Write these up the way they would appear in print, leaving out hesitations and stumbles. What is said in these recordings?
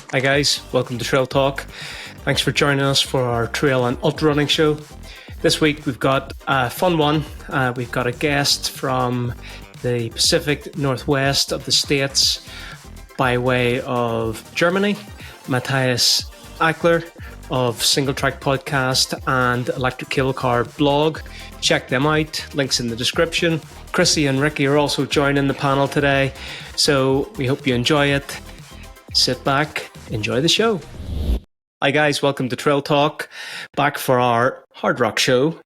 Hi guys, welcome to Trail Talk. Thanks for joining us for our trail and ultra running show. This week we've got a fun one. We've got a guest from the Pacific Northwest of the States by way of Germany, Matthias Eichler of Single Track Podcast and Electric Cable Car blog. Check them out, links in the description. Chrissy and Ricky are also joining the panel today, so we hope you enjoy it. Sit back, enjoy the show. Hi guys, welcome to Trail Talk, back for our Hardrock show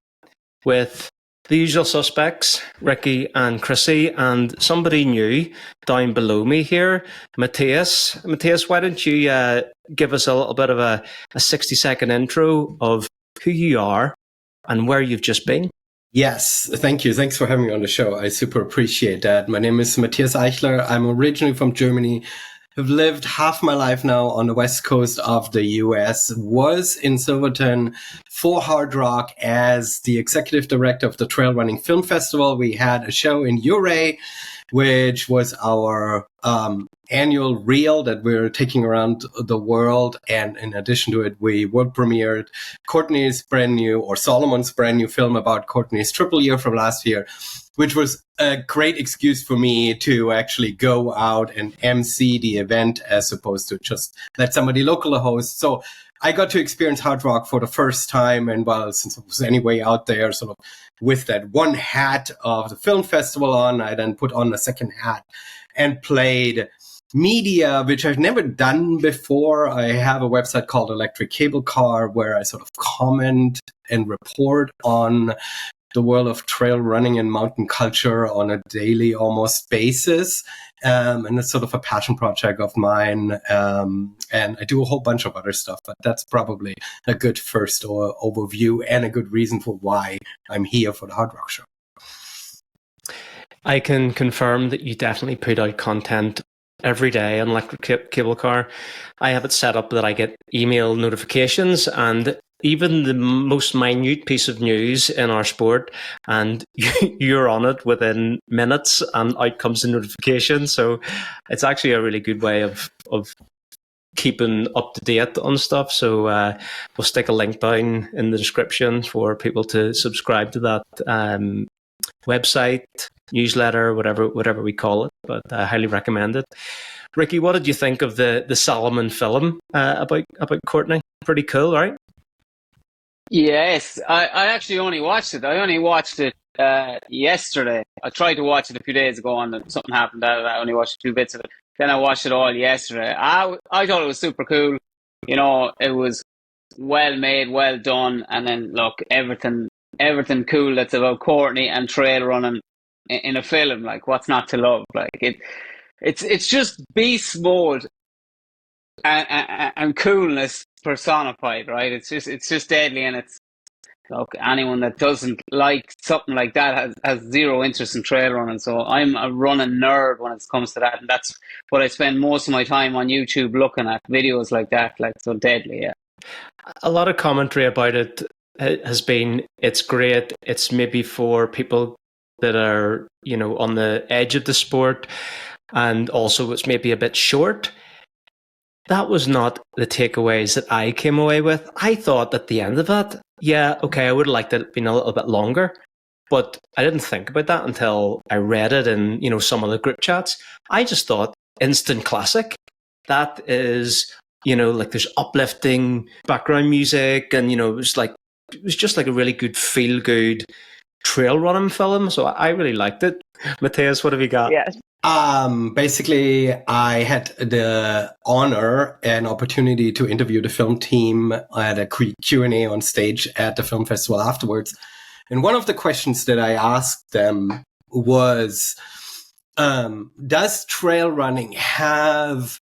with the usual suspects, Ricky and Chrissy, and somebody new down below me here, Matthias. Matthias, why don't you give us a little bit of a 60-second intro of who you are and where you've just been? Yes, thank you. Thanks for having me on the show. I super appreciate that. My name is Matthias Eichler. I'm originally from Germany. I've lived half my life now on the west coast of the US, was in Silverton for Hardrock as the executive director of the Trail Running Film Festival. We had a show in Ouray, which was our annual reel that we're taking around the world. And in addition to it, we world premiered Solomon's brand new film about Courtney's triple year from last year, which was a great excuse for me to actually go out and MC the event as opposed to just let somebody local host. So I got to experience Hardrock for the first time. And well, since I was anyway out there sort of with that one hat of the film festival on, I then put on a second hat and played media, which I've never done before. I have a website called Electric Cable Car where I sort of comment and report on the world of trail running and mountain culture on a daily almost basis. And it's sort of a passion project of mine. And I do a whole bunch of other stuff, but that's probably a good first overview and a good reason for why I'm here for the Hardrock show. I can confirm that you definitely put out content every day on Electric Cable Car. I have it set up that I get email notifications, and even the most minute piece of news in our sport, and you're on it within minutes, and out comes the notification. So it's actually a really good way of keeping up to date on stuff. So we'll stick a link down in the description for people to subscribe to that website, newsletter, whatever we call it. But I highly recommend it. Ricky, what did you think of the Solomon film about Courtney? Pretty cool, right? Yes, I actually only watched it. I only watched it yesterday. I tried to watch it a few days ago and something happened out of that. I only watched 2 bits of it. Then I watched it all yesterday. I thought it was super cool. You know, it was well made, well done. And then look, everything cool that's about Courtney and trail running in a film. Like, what's not to love? Like it's just beast mode and coolness personified, right? It's just deadly, and it's look, anyone that doesn't like something like that has zero interest in trail running. So I'm a running nerd when it comes to that, and that's what I spend most of my time on YouTube looking at, videos like that, like so deadly. Yeah, a lot of commentary about it has been it's great. It's maybe for people that are, you know, on the edge of the sport, and also it's maybe a bit short. That was not the takeaways that I came away with. I thought at the end of it, yeah, okay, I would have liked it being a little bit longer, but I didn't think about that until I read it in, you know, some of the group chats. I just thought instant classic. That is, you know, like there's uplifting background music, and you know, it was just like a really good feel good trail running film. So I really liked it. Matthias, what have you got? Yes. Basically, I had the honor and opportunity to interview the film team at a Q&A on stage at the film festival afterwards. And one of the questions that I asked them was, does trail running have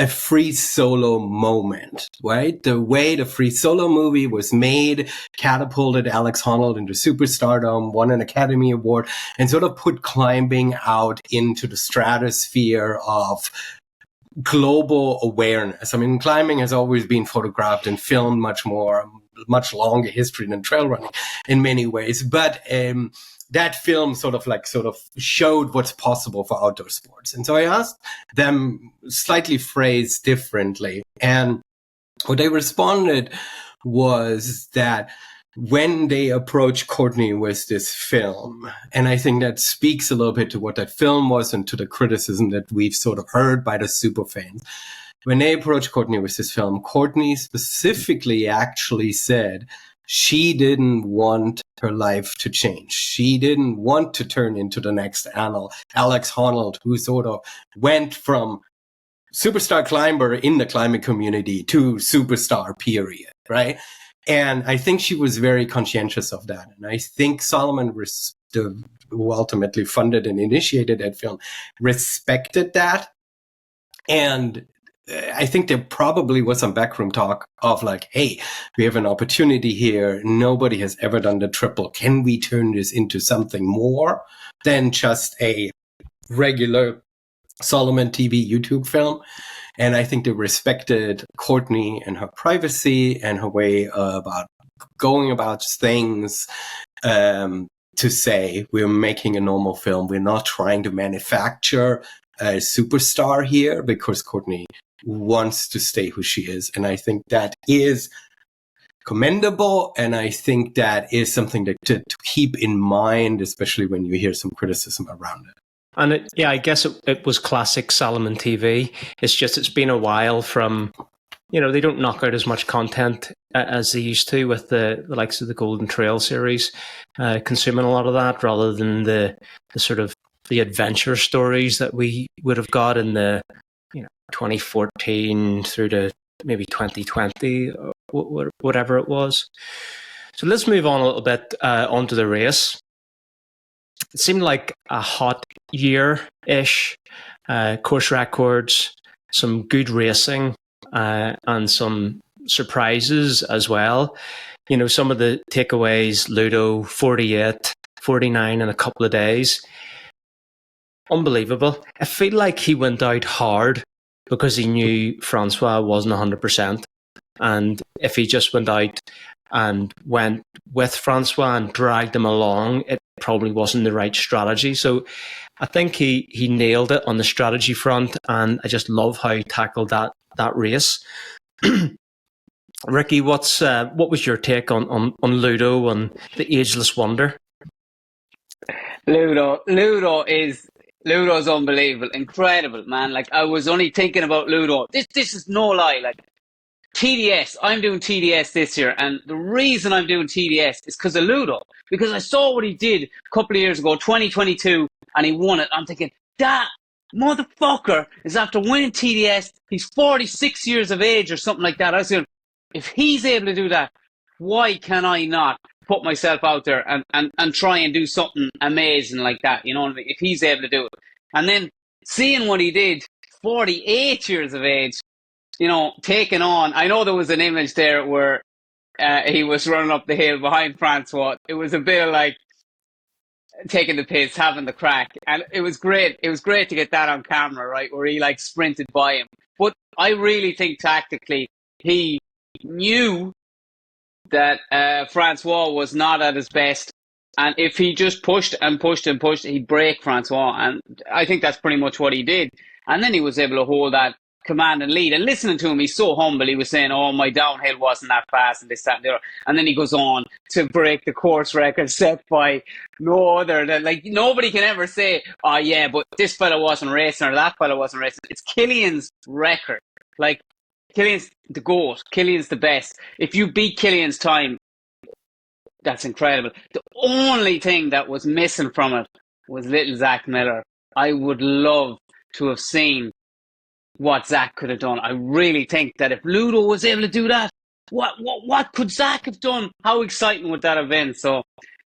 a free solo moment, right? The way the Free Solo movie was made catapulted Alex Honnold into superstardom, won an Academy Award, and sort of put climbing out into the stratosphere of global awareness. I mean, climbing has always been photographed and filmed much longer history than trail running in many ways. But that film sort of showed what's possible for outdoor sports. And so I asked them, slightly phrased differently. And what they responded was that when they approached Courtney with this film, and I think that speaks a little bit to what that film was and to the criticism that we've sort of heard by the super fans. When they approached Courtney with this film, Courtney specifically actually said she didn't want her life to change. She didn't want to turn into the next Alex Honnold, who sort of went from superstar climber in the climbing community to superstar, period, right? And I think she was very conscientious of that. And I think Solomon, who ultimately funded and initiated that film, respected that. And I think there probably was some backroom talk of like, hey, we have an opportunity here. Nobody has ever done the triple. Can we turn this into something more than just a regular Solomon TV YouTube film? And I think they respected Courtney and her privacy and her way about going about things, to say we're making a normal film. We're not trying to manufacture a superstar here, because Courtney wants to stay who she is. And I think that is commendable. And I think that is something to keep in mind, especially when you hear some criticism around it. And I guess it was classic Solomon TV. It's just, it's been a while from, they don't knock out as much content as they used to with the likes of the Golden Trail series, consuming a lot of that rather than the sort of the adventure stories that we would have got in the 2014 through to maybe 2020, or whatever it was. So let's move on a little bit onto the race. It seemed like a hot year-ish, course records, some good racing, and some surprises as well. Some of the takeaways, Ludo, 48, 49 in a couple of days. Unbelievable. I feel like he went out hard because he knew Francois wasn't 100%. And if he just went out and went with Francois and dragged him along, it probably wasn't the right strategy. So I think he nailed it on the strategy front, and I just love how he tackled that race. Ricky, what was your take on Ludo and the ageless wonder? Ludo's unbelievable, incredible, man. Like, I was only thinking about Ludo. This is no lie. Like, TDS, I'm doing TDS this year, and the reason I'm doing TDS is because of Ludo. Because I saw what he did a couple of years ago, 2022, and he won it. I'm thinking, that motherfucker is after winning TDS. He's 46 years of age or something like that. I was thinking, if he's able to do that, why can I not put myself out there and try and do something amazing like that? You know what I mean? If he's able to do it. And then seeing what he did, 48 years of age, taking on, I know there was an image there where he was running up the hill behind Francois. It was a bit of like taking the piss, having the crack. And it was great. It was great to get that on camera, right? Where he like sprinted by him. But I really think tactically he knew that Francois was not at his best. And if he just pushed and pushed and pushed, he'd break Francois. And I think that's pretty much what he did. And then he was able to hold that command and lead. And listening to him, he's so humble. He was saying, oh, my downhill wasn't that fast and this, that, and the other. And then he goes on to break the course record set by no other. Like, nobody can ever say, oh, yeah, but this fella wasn't racing or that fella wasn't racing. It's Killian's record. Like, Killian's the GOAT. Killian's the best. If you beat Killian's time, that's incredible. The only thing that was missing from it was little Zach Miller. I would love to have seen what Zach could have done. I really think that if Ludo was able to do that, what could Zach have done? How exciting would that have been? So,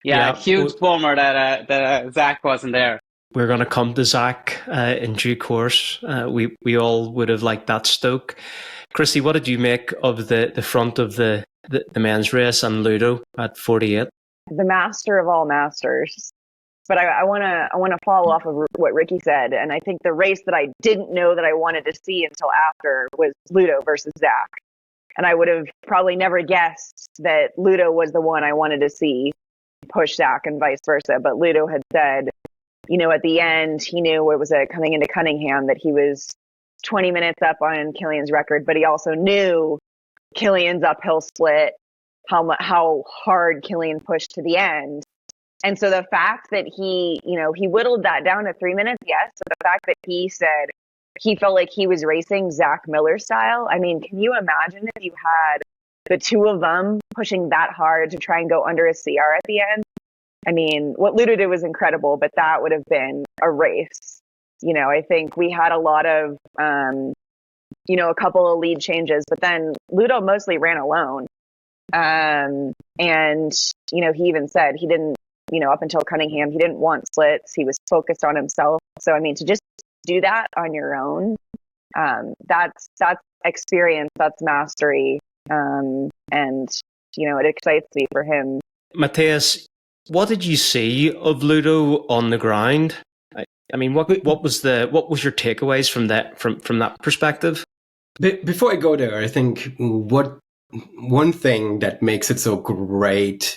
huge bummer that Zach wasn't there. We're going to come to Zach in due course. We all would have liked that Stoke. Chrissy, what did you make of the front of the men's race and Ludo at 48? The master of all masters. but I want to follow off of what Ricky said. And I think the race that I didn't know that I wanted to see until after was Ludo versus Zach. And I would have probably never guessed that Ludo was the one I wanted to see push Zach and vice versa. But Ludo had said, at the end, he knew it was coming into Cunningham that he was 20 minutes up on Killian's record, but he also knew Killian's uphill split, how hard Killian pushed to the end. And so the fact that he whittled that down to 3 minutes, yes. So the fact that he said he felt like he was racing Zach Miller style. I mean, can you imagine if you had the two of them pushing that hard to try and go under a CR at the end? I mean, what Ludo did was incredible, but that would have been a race. I think we had a lot of, a couple of lead changes, but then Ludo mostly ran alone. And, he even said he didn't, up until Cunningham, he didn't want splits. He was focused on himself. So, I mean, to just do that on your own, that's experience, that's mastery. And, it excites me for him. Matthias, what did you see of Ludo on the ground? I mean, what was your takeaways from that perspective? Before I go there, I think one thing that makes it so great,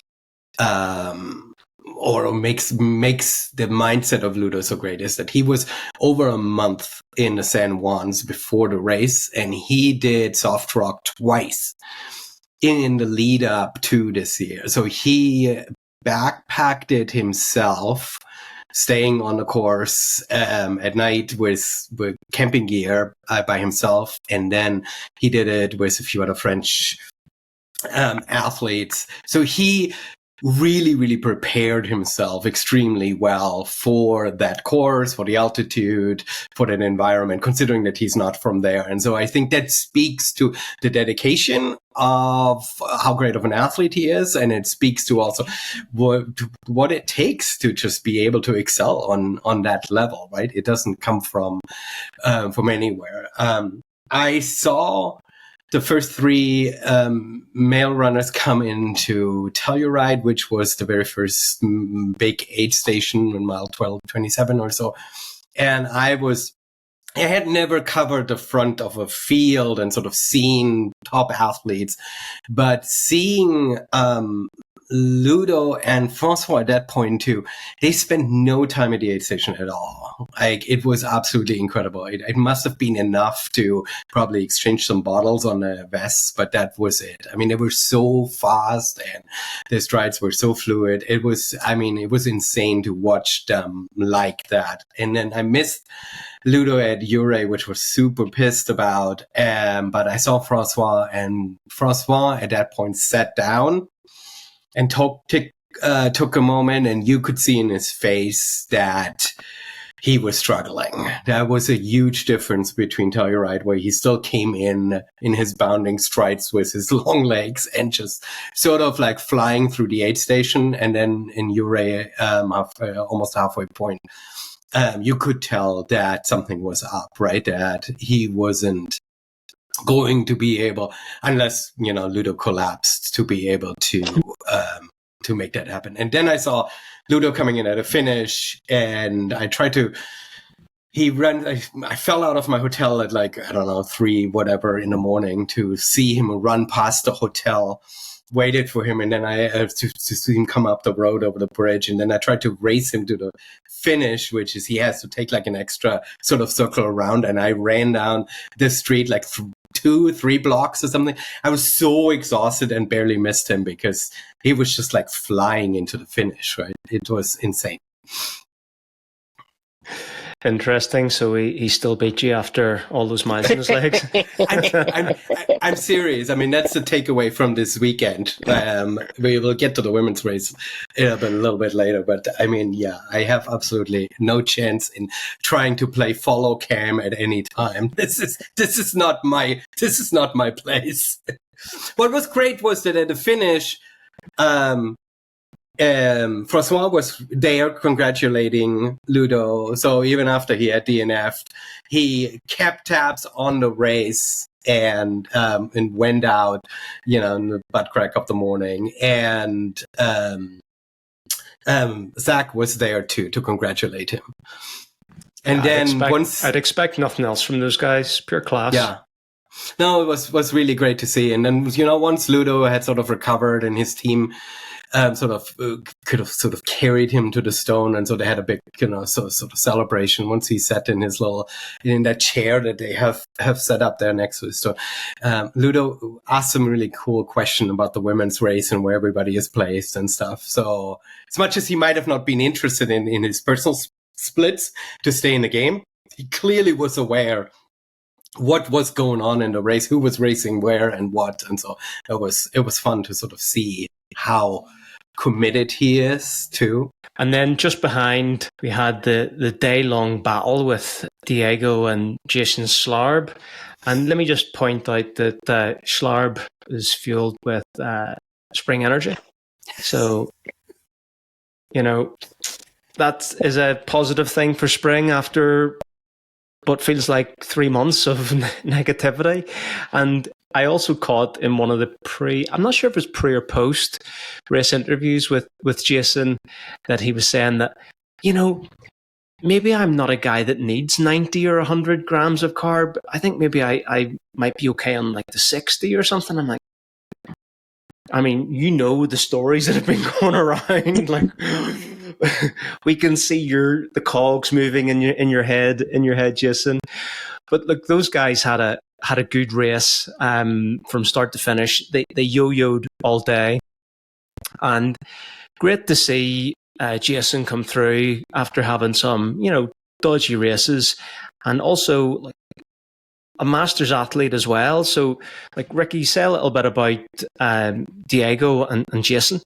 or makes the mindset of Ludo so great, is that he was over a month in the San Juans before the race, and he did soft rock twice in the lead up to this year. So he backpacked it himself, staying on the course at night with camping gear by himself, and then he did it with a few other French athletes. So he really, really prepared himself extremely well for that course, for the altitude, for that environment, considering that he's not from there. And so I think that speaks to the dedication of how great of an athlete he is. And it speaks to also what it takes to just be able to excel on that level, right? It doesn't come from anywhere. I saw the first three male runners come into Telluride, which was the very first big aid station in mile 12:27 or so. And I had never covered the front of a field and sort of seen top athletes, but seeing Ludo and Francois at that point too, they spent no time at the aid station at all. Like, it was absolutely incredible. It must have been enough to probably exchange some bottles on the vests, but that was it. I mean, they were so fast and their strides were so fluid. It was insane to watch them like that. And then I missed Ludo at Uray, which was super pissed about. But I saw Francois, and Francois at that point sat down and took a moment, and you could see in his face that he was struggling. That was a huge difference between Telluride, where he still came in his bounding strides with his long legs and just sort of like flying through the aid station. And then in Uray, almost halfway point, you could tell that something was up, right? That he wasn't going to be able, unless, Ludo collapsed, to be able to make that happen. And then I saw Ludo coming in at a finish, and I tried to, I fell out of my hotel at 3 whatever in the morning to see him run past the hotel, waited for him, and then I to see him come up the road over the bridge, and then I tried to race him to the finish, which is he has to take an extra sort of circle around, and I ran down the street 2-3 blocks or something. I was so exhausted and barely missed him because he was just flying into the finish, right? It was insane. Interesting. So he still beat you after all those miles in his legs? I'm serious. I mean, that's the takeaway from this weekend. We will get to the women's race a little bit later. But I mean, yeah, I have absolutely no chance in trying to play follow cam at any time. This is not my place. What was great was that at the finish, Francois was there congratulating Ludo. So even after he had DNF'd, he kept tabs on the race and went out, in the butt crack of the morning and Zach was there to congratulate him. And Yeah, then I'd expect nothing else from those guys. Pure class. Yeah. No, it was really great to see. And then, once Ludo had sort of recovered and his team could have sort of carried him to the stone, and so they had a big, sort of celebration once he sat in in that chair that they have set up there next to the stone. Ludo asked some really cool question about the women's race and where everybody is placed and stuff. So as much as he might have not been interested in his personal splits to stay in the game, he clearly was aware what was going on in the race, who was racing where and what. And so it was fun to sort of see how committed he is too. And then just behind, we had the day-long battle with Diego and Jason Schlarb. And let me just point out that Schlarb is fueled with Spring Energy. So, that is a positive thing for Spring after what feels like 3 months of negativity. And I also caught in one of the I'm not sure if it was pre or post race interviews with Jason, that he was saying that, maybe I'm not a guy that needs 90 or 100 grams of carb. I think maybe I might be okay on like the 60 or something. I'm like, I mean, the stories that have been going around, like we can see the cogs moving in your head, Jason. But look, those guys had a good race from start to finish. They yo-yoed all day, and great to see Jason come through after having some dodgy races, and also like a Masters athlete as well. So, like, Ricky, say a little bit about Diego and Jason.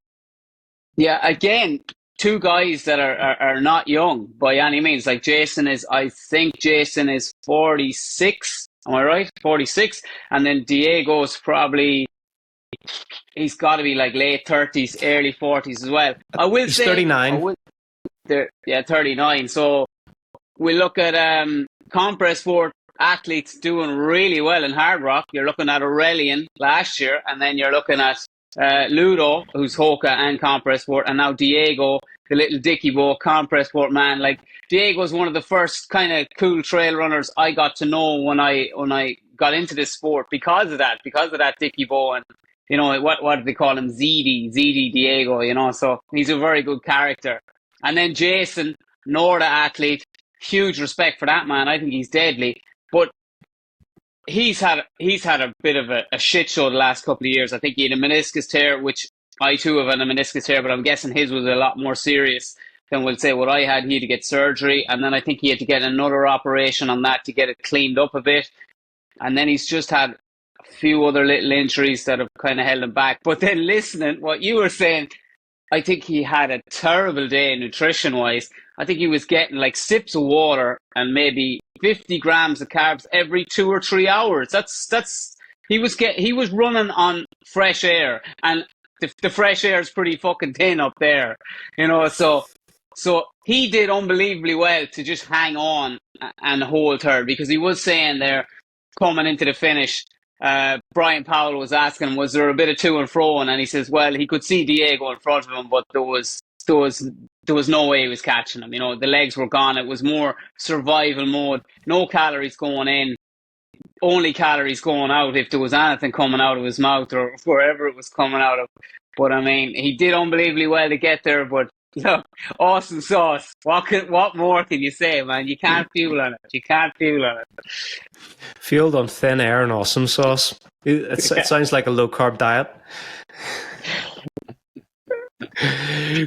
Yeah, again, two guys that are not young by any means. Like I think Jason is 46. Am I right? 46. And then Diego's he's got to be like late 30s, early 40s as well. He's 39. 39. So we look at compress sport athletes doing really well in Hardrock. You're looking at Aurelian last year, and then you're looking at Ludo, who's Hoka and compress sport, and now Diego, the little Dicky Bow compress sport man. Like, Diego's one of the first kind of cool trail runners I got to know when I got into this sport because of that Dicky Bow, and what do they call him, ZD Diego, so he's a very good character. And then Jason, Norda athlete, huge respect for that man. I think he's deadly. But he's had a bit of a shit show the last couple of years. I think he had a meniscus tear, which I too have had a meniscus tear, but I'm guessing his was a lot more serious than we'll say what I had. He had to get surgery, and then I think he had to get another operation on that to get it cleaned up a bit. And then he's just had a few other little injuries that have kind of held him back. But then listening what you were saying, I think he had a terrible day nutrition-wise. I think he was getting like sips of water and maybe 50 grams of carbs every 2 or 3 hours. He was running on fresh air, and the fresh air is pretty fucking thin up there, So he did unbelievably well to just hang on and hold third, because he was saying there coming into the finish, Brian Powell was asking him, was there a bit of to and fro? And he says, well, he could see Diego in front of him, but there was no way he was catching him. The legs were gone. It was more survival mode. No calories going in, only calories going out if there was anything coming out of his mouth or wherever it was coming out of. But I mean, he did unbelievably well to get there. But look, awesome sauce. What more can you say, man? You can't fuel on it. Fueled on thin air and awesome sauce. It sounds like a low carb diet.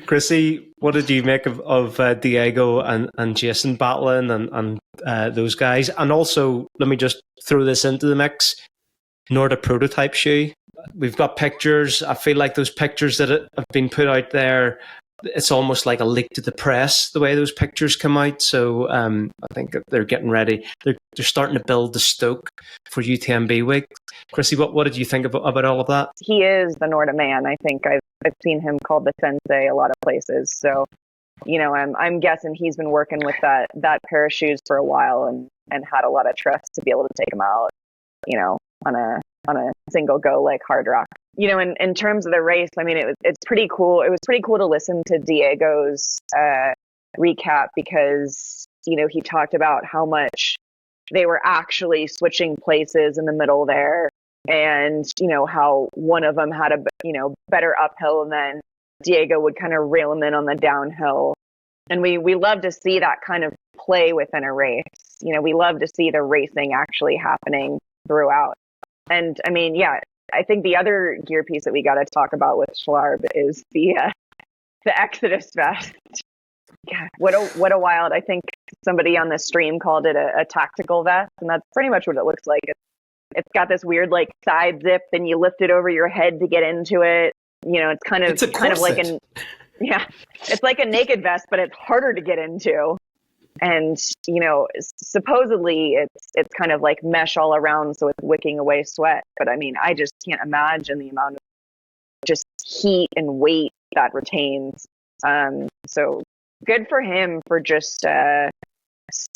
Chrissy, what did you make of Diego and Jason battling and those guys? And also, let me just throw this into the mix. Norda prototype shoe. We've got pictures. I feel like those pictures that have been put out there, it's almost like a leak to the press, the way those pictures come out. So I think they're getting ready. They're starting to build the stoke for UTMB week. Chrissy, what did you think about all of that? He is the Norda man. I think I've seen him called the sensei a lot of places. So, I'm guessing he's been working with that pair of shoes for a while and had a lot of trust to be able to take him out, on on a single go like Hardrock. You know, in terms of the race, I mean, it's pretty cool. It was pretty cool to listen to Diego's recap because, you know, he talked about how much they were actually switching places in the middle there, and, you know, how one of them had a, you know, better uphill, and then Diego would kind of reel him in on the downhill. And we love to see that kind of play within a race. You know, we love to see the racing actually happening throughout. And I mean, yeah, I think the other gear piece that we got to talk about with Schlarb is the Exodus vest. God, what a wild! I think somebody on the stream called it a tactical vest, and that's pretty much what it looks like. It's got this weird like side zip, and you lift it over your head to get into it. You know, it's kind of like it's like a naked vest, but it's harder to get into. And, you know, supposedly it's kind of like mesh all around, so it's wicking away sweat. But I mean, I just can't imagine the amount of just heat and weight that retains. So good for him for just,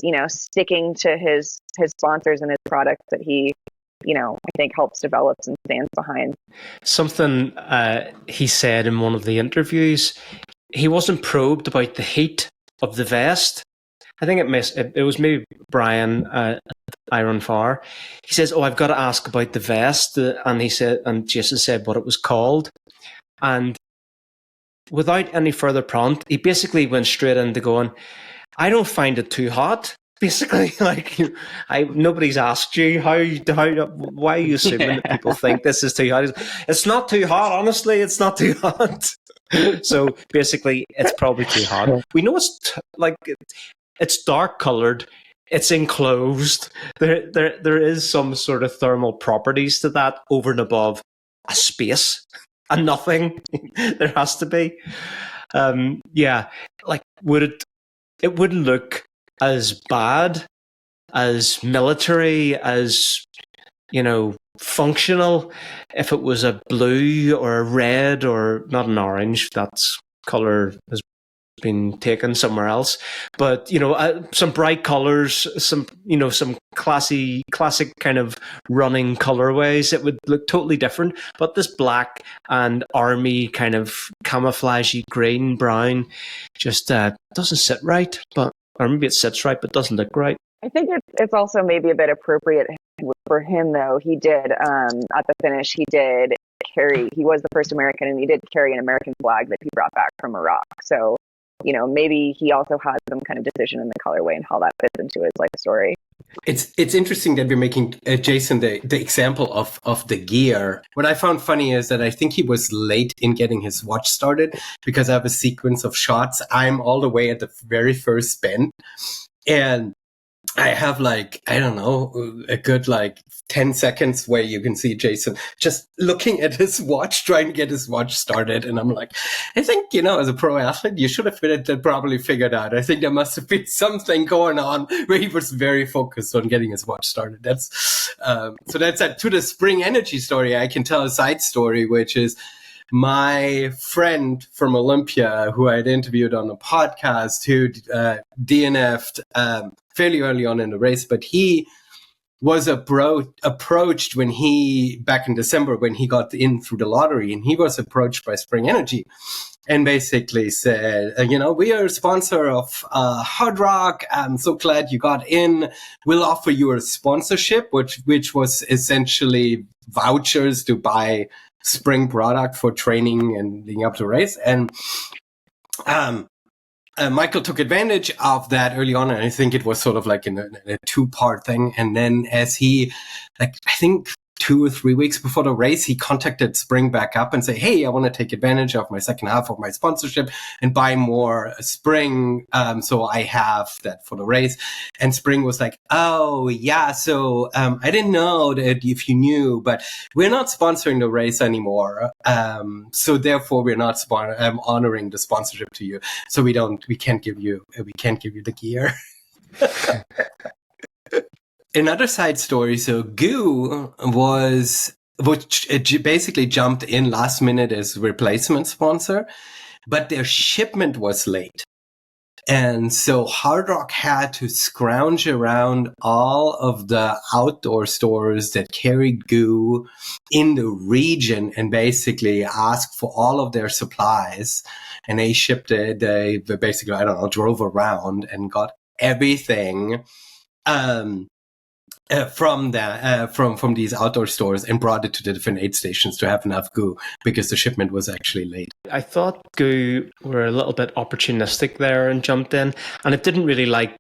you know, sticking to his sponsors and his products that he, you know, I think helps develop and stands behind. Something he said in one of the interviews, he wasn't probed about the heat of the vest. I think it was maybe Brian Iron Far. He says, "Oh, I've got to ask about the vest," and Jason said what it was called, and without any further prompt, he basically went straight into going, "I don't find it too hot." Basically, like, nobody's asked you how why are you assuming that people think this is too hot? It's not too hot, honestly. It's not too hot. So basically, it's probably too hot. We know it's dark colored. It's enclosed. There is some sort of thermal properties to that over and above a space, a nothing. There has to be. Yeah, like it wouldn't look as bad, as military, as, you know, functional if it was a blue or a red or not an orange. That's color has been taken somewhere else. But, you know, some bright colors, some classic kind of running colorways, it would look totally different. But this black and army kind of camouflagey green, brown just doesn't sit right. Or maybe it sits right, but doesn't look right. I think it's also maybe a bit appropriate for him, though. He did, at the finish, he was the first American, and he did carry an American flag that he brought back from Iraq. So, you know, maybe he also has some kind of decision in the colorway and how that fits into his life story. It's interesting that we're making, Jason, the example of the gear. What I found funny is that I think he was late in getting his watch started because I have a sequence of shots. I'm all the way at the very first bend, and I have like, I don't know, a good like 10 seconds where you can see Jason just looking at his watch, trying to get his watch started. And I'm like, I think, you know, as a pro athlete, you should have probably figured out. I think there must have been something going on where he was very focused on getting his watch started. That's, so that's to the Spring Energy story. I can tell a side story, which is my friend from Olympia who I had interviewed on a podcast who DNF'd fairly early on in the race, but he was approached back in December when he got in through the lottery, and he was approached by Spring Energy and basically said, you know, we are a sponsor of Hardrock. I'm so glad you got in. We'll offer you a sponsorship, which was essentially vouchers to buy Spring product for training and leading up to the race. And Michael took advantage of that early on, and I think it was sort of like in a two-part thing. And then as he, like, I think 2 or 3 weeks before the race, he contacted Spring back up and say, hey, I want to take advantage of my second half of my sponsorship and buy more Spring. So I have that for the race. And Spring was like, oh, yeah. So I didn't know that if you knew, but we're not sponsoring the race anymore. So therefore, we're not honoring the sponsorship to you. So we can't give you the gear. Another side story, so GO which basically jumped in last minute as replacement sponsor, but their shipment was late. And so Hardrock had to scrounge around all of the outdoor stores that carried goo in the region and basically ask for all of their supplies. And they shipped it. They basically, I don't know, drove around and got everything from these outdoor stores and brought it to the different aid stations to have enough goo because the shipment was actually late. I thought goo were a little bit opportunistic there and jumped in, and it didn't really like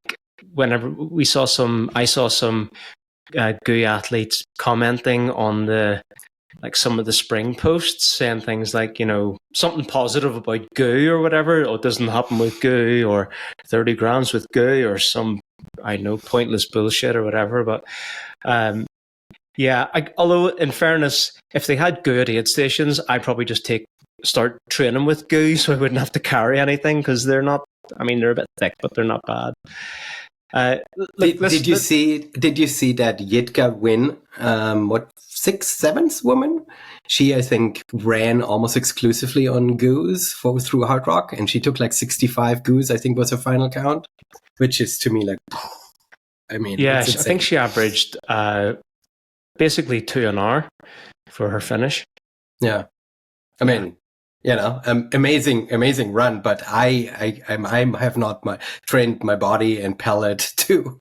whenever I saw some goo athletes commenting on some of the spring posts saying things like, something positive about goo or whatever, or it doesn't happen with goo, or 30 grams with goo, or some, I know, pointless bullshit or whatever. But although in fairness, if they had goo at aid stations, I'd probably just start training with goo so I wouldn't have to carry anything, because they're not, they're a bit thick, but they're not bad. Did you see that Yitka win? 6'7" woman? She, I think, ran almost exclusively on goos through Hardrock, and she took 65 goos, I think was her final count, which is to me I think she averaged basically 2 an hour for her finish. Yeah, amazing run, but I have not trained my body and pellet to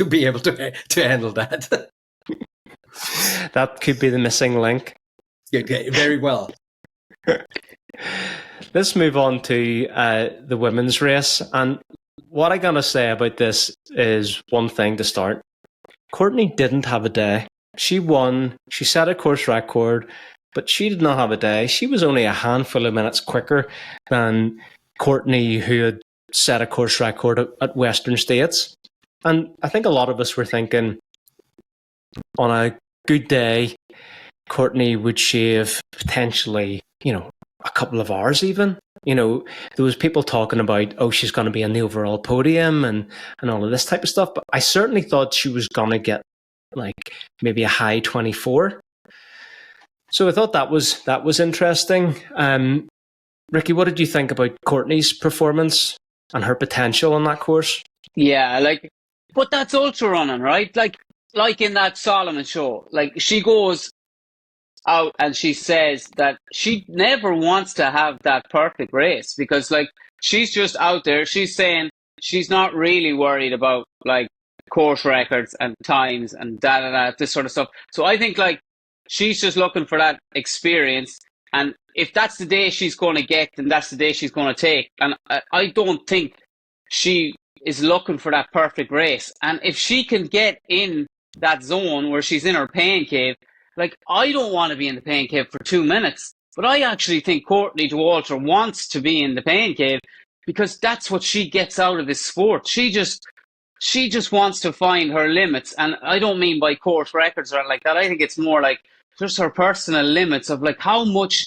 be able to handle that. That could be the missing link. Okay, very well. Let's move on to the women's race. And what I'm going to say about this is one thing to start. Courtney didn't have a day. She won. She set a course record, but she did not have a day. She was only a handful of minutes quicker than Courtney, who had set a course record at Western States. And I think a lot of us were thinking, on a good day, Courtney would shave potentially, a couple of hours even. There was people talking about, she's going to be on the overall podium and all of this type of stuff. But I certainly thought she was going to get maybe a high 24. So I thought that was interesting. Ricky, what did you think about Courtney's performance and her potential on that course? Yeah, but that's ultra running, right? Like in that Solomon show, she goes out and she says that she never wants to have that perfect race, because she's just out there. She's saying she's not really worried about course records and times and this sort of stuff. So I think she's just looking for that experience, and if that's the day she's going to get, then that's the day she's going to take. And I don't think she is looking for that perfect race. And if she can get in that zone where she's in her pain cave, I don't want to be in the pain cave for 2 minutes, but I actually think Courtney Dauwalter wants to be in the pain cave, because that's what she gets out of this sport. She just wants to find her limits, and I don't mean by course records or like that. I think it's more just her personal limits of how much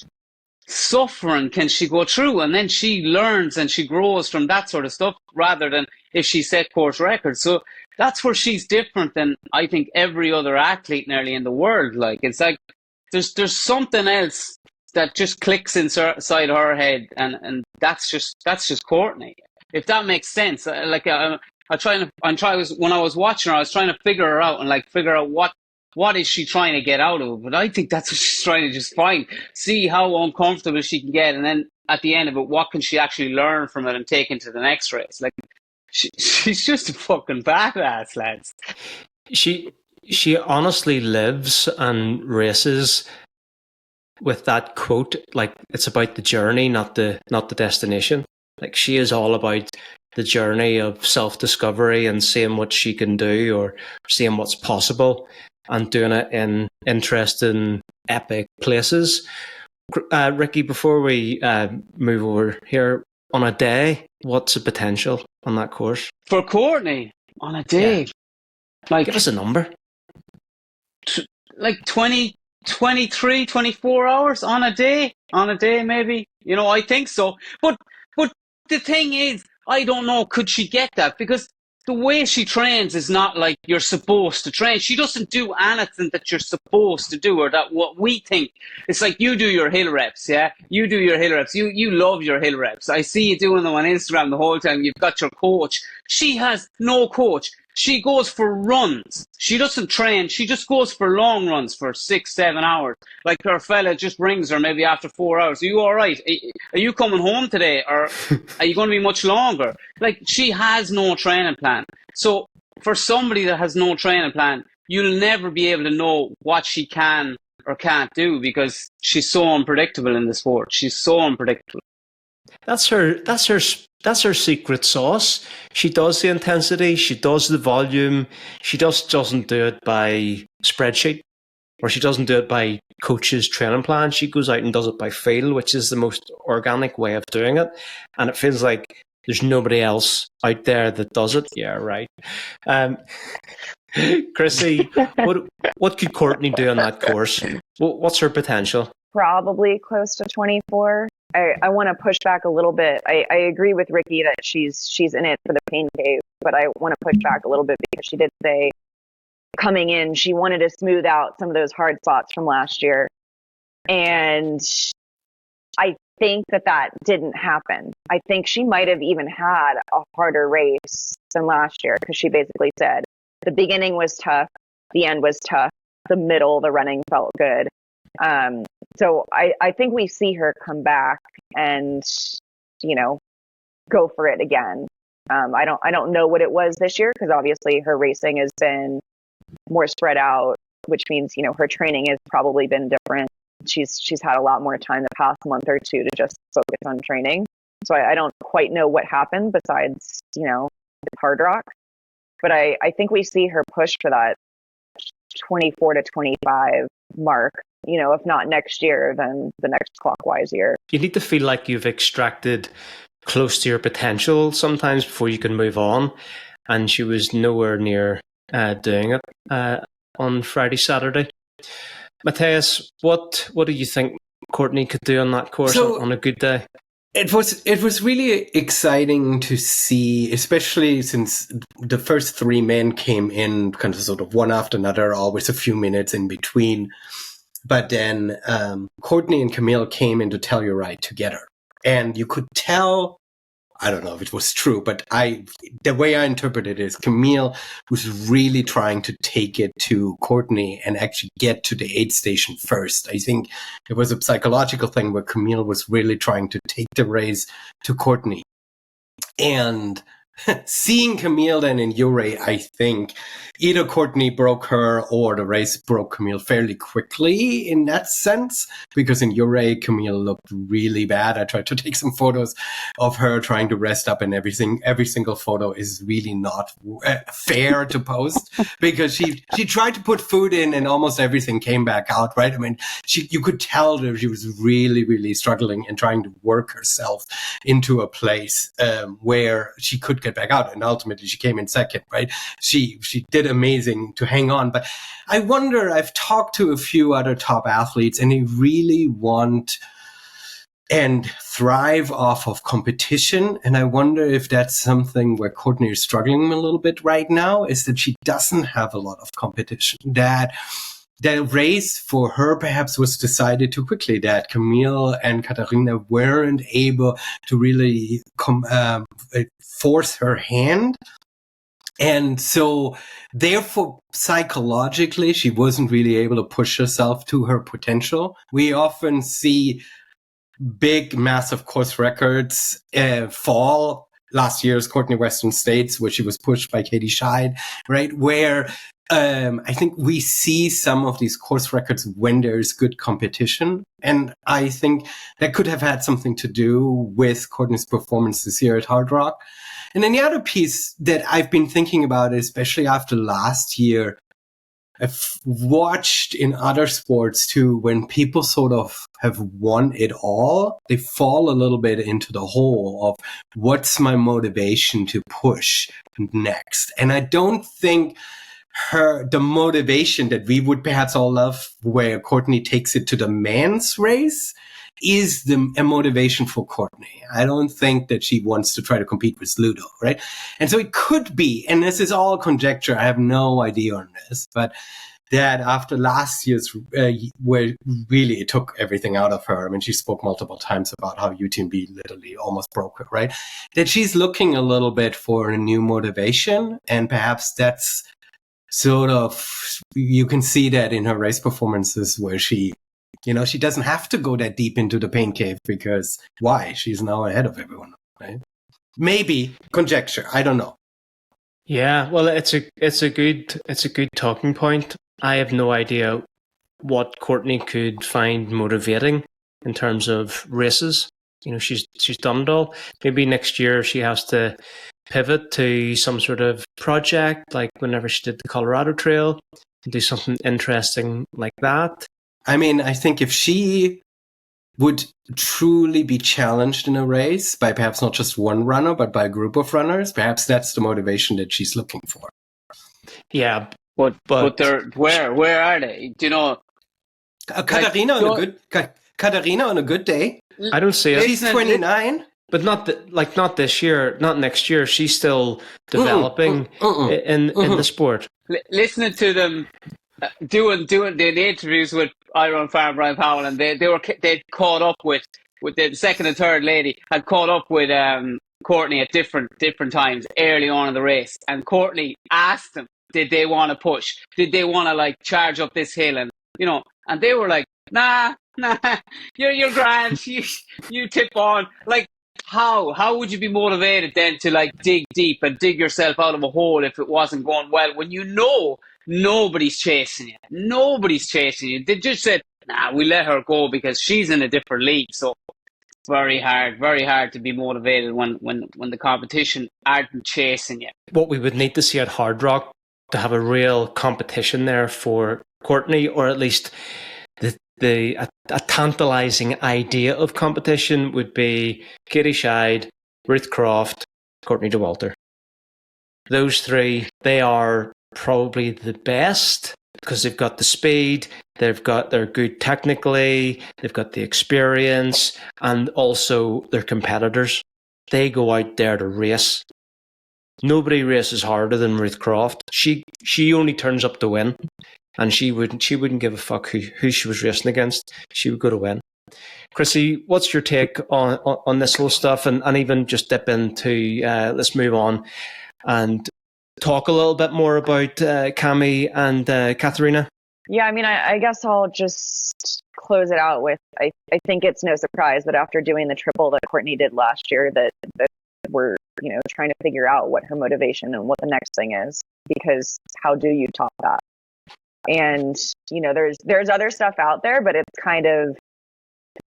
suffering can she go through, and then she learns and she grows from that sort of stuff, rather than if she set course records. So that's where she's different than I think every other athlete nearly in the world. It's there's something else that just clicks inside her head, and that's just Courtney, if that makes sense. When I was watching her, I was trying to figure her out and figure out what is she trying to get out of it. But I think that's what she's trying to just see how uncomfortable she can get, and then at the end of it, what can she actually learn from it and take into the next race. She's just a fucking badass, lads. She honestly lives and races with that quote, it's about the journey, not the destination. She is all about the journey of self-discovery and seeing what she can do, or seeing what's possible, and doing it in interesting, epic places. Ricky, before we move over here, on a day, what's the potential on that course? For Courtney, on a day? Yeah. Give us a number. 20, 23, 24 hours on a day? On a day, maybe? I think so. But the thing is, I don't know, could she get that? Because the way she trains is not like you're supposed to train. She doesn't do anything that you're supposed to do, or that what we think. It's like you do your hill reps, yeah? You do your hill reps. You love your hill reps. I see you doing them on Instagram the whole time. You've got your coach. She has no coach. She goes for runs. She doesn't train. She just goes for long runs for 6-7 hours. Like her fella just rings her maybe after 4 hours. Are you all right? Are you coming home today? Or are you going to be much longer? Like, she has no training plan. So for somebody that has no training plan, you'll never be able to know what she can or can't do, because she's so unpredictable in the sport. She's so unpredictable. That's her secret sauce. She does the intensity, she does the volume, she just doesn't do it by spreadsheet, or she doesn't do it by coach's training plan. She goes out and does it by feel, which is the most organic way of doing it. And it feels like there's nobody else out there that does it. Yeah, right. Chrissy, what could Courtney do on that course? What's her potential? Probably close to 24. I want to push back a little bit. I agree with Ricky that she's in it for the pain cave, but I want to push back a little bit because she did say coming in, she wanted to smooth out some of those hard spots from last year. And I think that didn't happen. I think she might have even had a harder race than last year, because she basically said the beginning was tough, the end was tough, the middle, the running felt good. So I think we see her come back and, go for it again. I don't know what it was this year, because obviously her racing has been more spread out, which means, her training has probably been different. She's had a lot more time the past month or two to just focus on training. So I don't quite know what happened besides, Hardrock. But I think we see her push for that 24 to 25 mark. If not next year, then the next clockwise year. You need to feel like you've extracted close to your potential sometimes before you can move on. And she was nowhere near doing it on Friday, Saturday. Matthias, what do you think Courtney could do on that course on a good day? It was really exciting to see, especially since the first three men came in kind of sort of one after another, always a few minutes in between. But then Courtney and Camille came into Telluride together. And you could tell, I don't know if it was true, but the way I interpreted it is Camille was really trying to take it to Courtney and actually get to the aid station first. I think it was a psychological thing where Camille was really trying to take the race to Courtney. And seeing Camille then in Ouray, I think either Courtney broke her or the race broke Camille fairly quickly in that sense, because in Ouray, Camille looked really bad. I tried to take some photos of her trying to rest up and everything. Every single photo is really not fair to post because she tried to put food in and almost everything came back out, right? I mean, you could tell that she was really, really struggling and trying to work herself into a place where she could get back out, and ultimately she came in second, right? She did amazing to hang on, but I wonder, I've talked to a few other top athletes and they really want and thrive off of competition, and I wonder if that's something where Courtney is struggling a little bit right now, is that she doesn't have a lot of competition, that the race for her perhaps was decided too quickly, that Camille and Katarina weren't able to really force her hand. And so therefore, psychologically, she wasn't really able to push herself to her potential. We often see big, massive course records fall. Last year's Courtney Western States, where she was pushed by Katie Scheid, right? Where I think we see some of these course records when there's good competition. And I think that could have had something to do with Courtney's performance this year at Hardrock. And then the other piece that I've been thinking about, especially after last year, I've watched in other sports too, when people sort of have won it all, they fall a little bit into the hole of what's my motivation to push next. And I don't think the motivation that we would perhaps all love, where Courtney takes it to the men's race, is a motivation for Courtney. I don't think that she wants to try to compete with Ludo, right? And so it could be, and this is all conjecture, I have no idea on this, but that after last year's, where really it took everything out of her, I mean, she spoke multiple times about how UTMB literally almost broke her, right? That she's looking a little bit for a new motivation, and perhaps that's sort of, you can see that in her race performances where she doesn't have to go that deep into the pain cave because why? She's now ahead of everyone, right? Maybe conjecture. I don't know. Yeah, well, it's a good talking point. I have no idea what Courtney could find motivating in terms of races. She's done it all. Maybe next year she has to pivot to some sort of project, like whenever she did the Colorado Trail, and do something interesting like that. I mean, I think if she would truly be challenged in a race by perhaps not just one runner, but by a group of runners, perhaps that's the motivation that she's looking for. Yeah, but they're where are they? Do you know? Katarina on a good day. I don't see it. She's 29. But not this year, not next year. She's still developing in the sport. Listening to them doing the interviews with Iron Farm Brian Powell, and they'd caught up with the second and third lady had caught up with Courtney at different times early on in the race, and Courtney asked them, did they want to push? Did they want to charge up this hill? And and they were like, nah, you're grand. You tip on. How would you be motivated then to dig deep and dig yourself out of a hole if it wasn't going well when nobody's chasing you? Nobody's chasing you. They just said, nah, we let her go because she's in a different league. So very hard to be motivated when the competition aren't chasing you. What we would need to see at Hardrock to have a real competition there for Courtney, or at least a tantalizing idea of competition, would be Katie Scheid, Ruth Croft, Courtney Dauwalter. Those three, they are probably the best because they've got the speed, they're good technically, they've got the experience, and also they're competitors. They go out there to race. Nobody races harder than Ruth Croft. She only turns up to win. And she wouldn't give a fuck who she was racing against. She would go to win. Chrissy, what's your take on this whole stuff? And even just dip into, let's move on and talk a little bit more about Cami and Katharina. Yeah, I mean, I guess I'll just close it out with, I think it's no surprise that after doing the triple that Courtney did last year, that we're, trying to figure out what her motivation and what the next thing is, because how do you top that? And, there's other stuff out there, but it's kind of,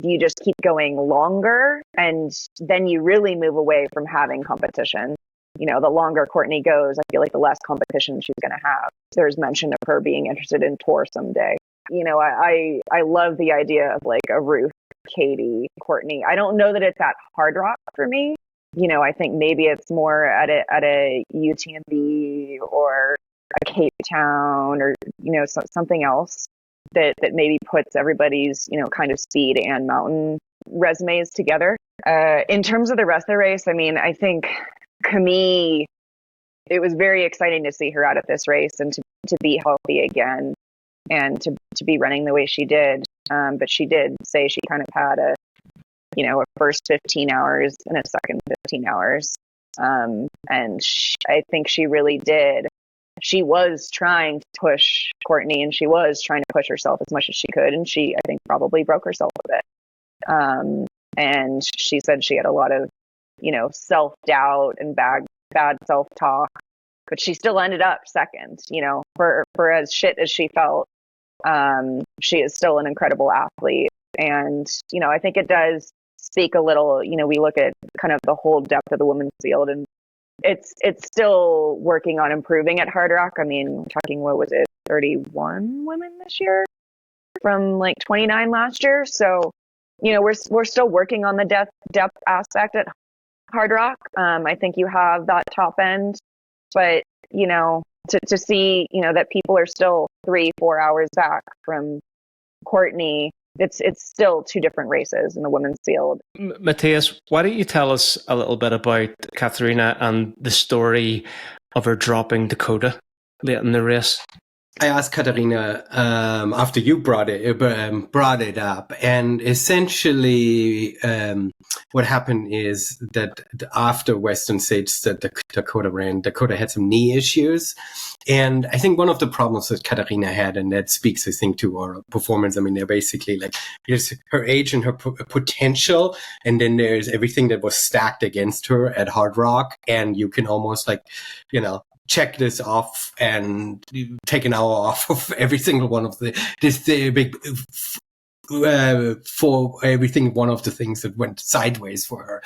you just keep going longer and then you really move away from having competition. The longer Courtney goes, I feel like the less competition she's going to have. There's mention of her being interested in TOR someday. I love the idea of a Ruth, Katie, Courtney. I don't know that it's at Hardrock for me. I think maybe it's more at a UTMB or a Cape Town or, something else that maybe puts everybody's, kind of speed and mountain resumes together. In terms of the rest of the race, I mean, I think Camille, it was very exciting to see her out at this race and to be healthy again and to be running the way she did. But she did say she kind of had a first 15 hours and a second 15 hours. And I think she really did. She was trying to push Courtney and she was trying to push herself as much as she could. And she, I think, probably broke herself a bit. And she said she had a lot of, self-doubt and bad self-talk, but she still ended up second, for as shit as she felt. She is still an incredible athlete. And, I think it does speak a little, we look at kind of the whole depth of the women's field and it's still working on improving at Hardrock. I mean, we're talking, what was it, 31 women this year from 29 last year. So, we're still working on the depth aspect at Hardrock. I think you have that top end, but, to see, that people are still 3-4 hours back from Courtney, it's still two different races in the women's field. Matthias, why don't you tell us a little bit about Katharina and the story of her dropping Dakota late in the race? I asked Katharina after you brought it up, and essentially what happened is that after Western States that Dakota ran, Dakota had some knee issues, and I think one of the problems that Katharina had, and that speaks, I think, to her performance. I mean, they're basically like there's her age and her potential, and then there's everything that was stacked against her at Hardrock, and you can almost check this off and take an hour off of every single one of for everything one of the things that went sideways for her.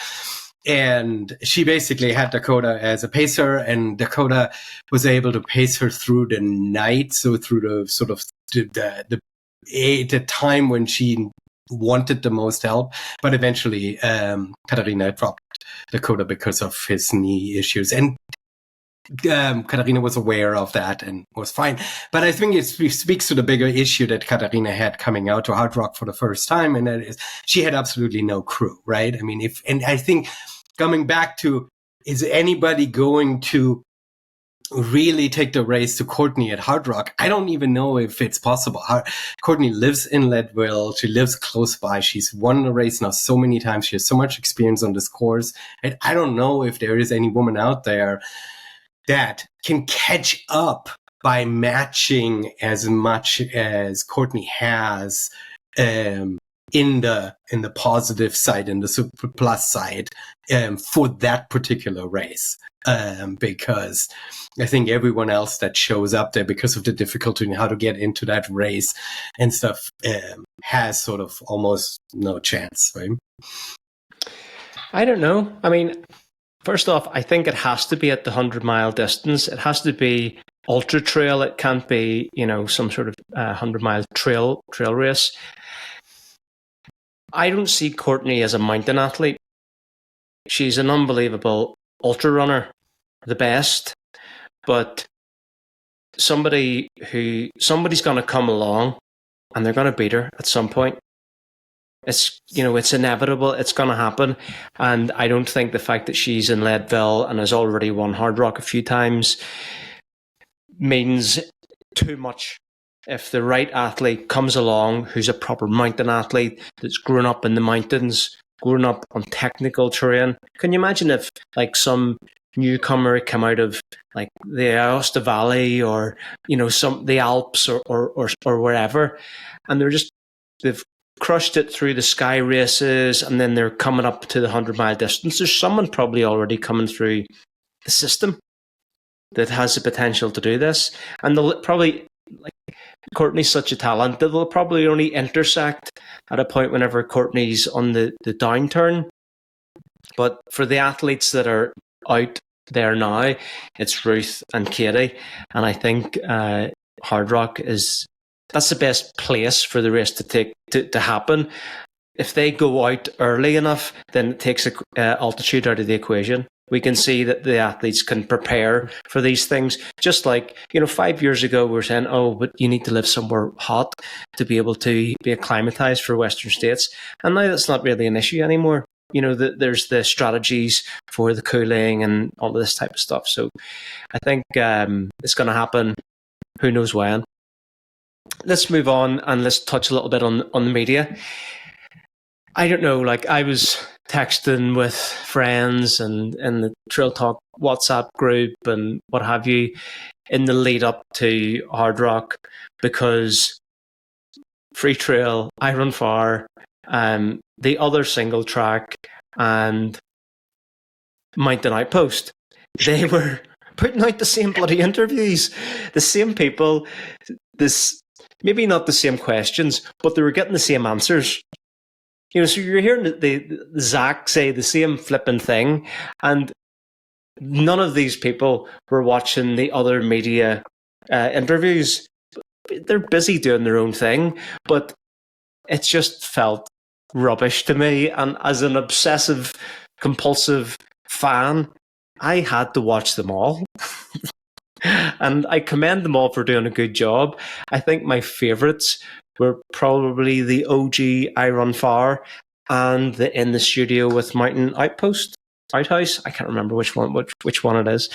And she basically had Dakota as a pacer, and Dakota was able to pace her through the night. So through the sort of the time when she wanted the most help, but eventually Katharina dropped Dakota because of his knee issues. And Katharina was aware of that and was fine. But I think it speaks to the bigger issue that Katharina had coming out to Hardrock for the first time, and that is she had absolutely no crew, right? I mean, and I think coming back to, is anybody going to really take the race to Courtney at Hardrock? I don't even know if it's possible. Courtney lives in Leadville. She lives close by. She's won the race now so many times. She has so much experience on this course. And I don't know if there is any woman out there that can catch up by matching as much as Courtney has in the positive side and the super plus side for that particular race. Because I think everyone else that shows up there because of the difficulty in how to get into that race and stuff has sort of almost no chance, right? I don't know. I mean, first off, I think it has to be at the 100-mile distance. It has to be ultra trail. It can't be, some sort of 100-mile trail race. I don't see Courtney as a mountain athlete. She's an unbelievable ultra runner, the best. But somebody's going to come along and they're going to beat her at some point. It's inevitable. It's going to happen. And I don't think the fact that she's in Leadville and has already won Hardrock a few times means too much. If the right athlete comes along, who's a proper mountain athlete, that's grown up in the mountains, grown up on technical terrain. Can you imagine if some newcomer come out of the Aosta Valley or, the Alps or wherever, and they've crushed it through the sky races, and then they're coming up to the 100-mile distance. There's someone probably already coming through the system that has the potential to do this. And they'll probably, Courtney's such a talent that they'll probably only intersect at a point whenever Courtney's on the downturn. But for the athletes that are out there now, it's Ruth and Katie. And I think Hardrock that's the best place for the race to happen. If they go out early enough, then it takes altitude out of the equation. We can see that the athletes can prepare for these things. Just 5 years ago, we were saying, but you need to live somewhere hot to be able to be acclimatized for Western States. And now that's not really an issue anymore. There's the strategies for the cooling and all of this type of stuff. So I think it's going to happen. Who knows when? Let's move on and let's touch a little bit on the media. I don't know, I was texting with friends and in the Trail Talk WhatsApp group and what have you in the lead up to Hardrock, because Freetrail, I Run Far, the other single track and Mountain Outpost, they were putting out the same bloody interviews, the same people, maybe not the same questions, but they were getting the same answers. So you're hearing the Zach say the same flipping thing, and none of these people were watching the other media interviews. They're busy doing their own thing, but it just felt rubbish to me. And as an obsessive, compulsive fan, I had to watch them all. And I commend them all for doing a good job. I think my favourites were probably the OG I Run Far and the In the Studio with Mountain Outhouse. I can't remember which one it is.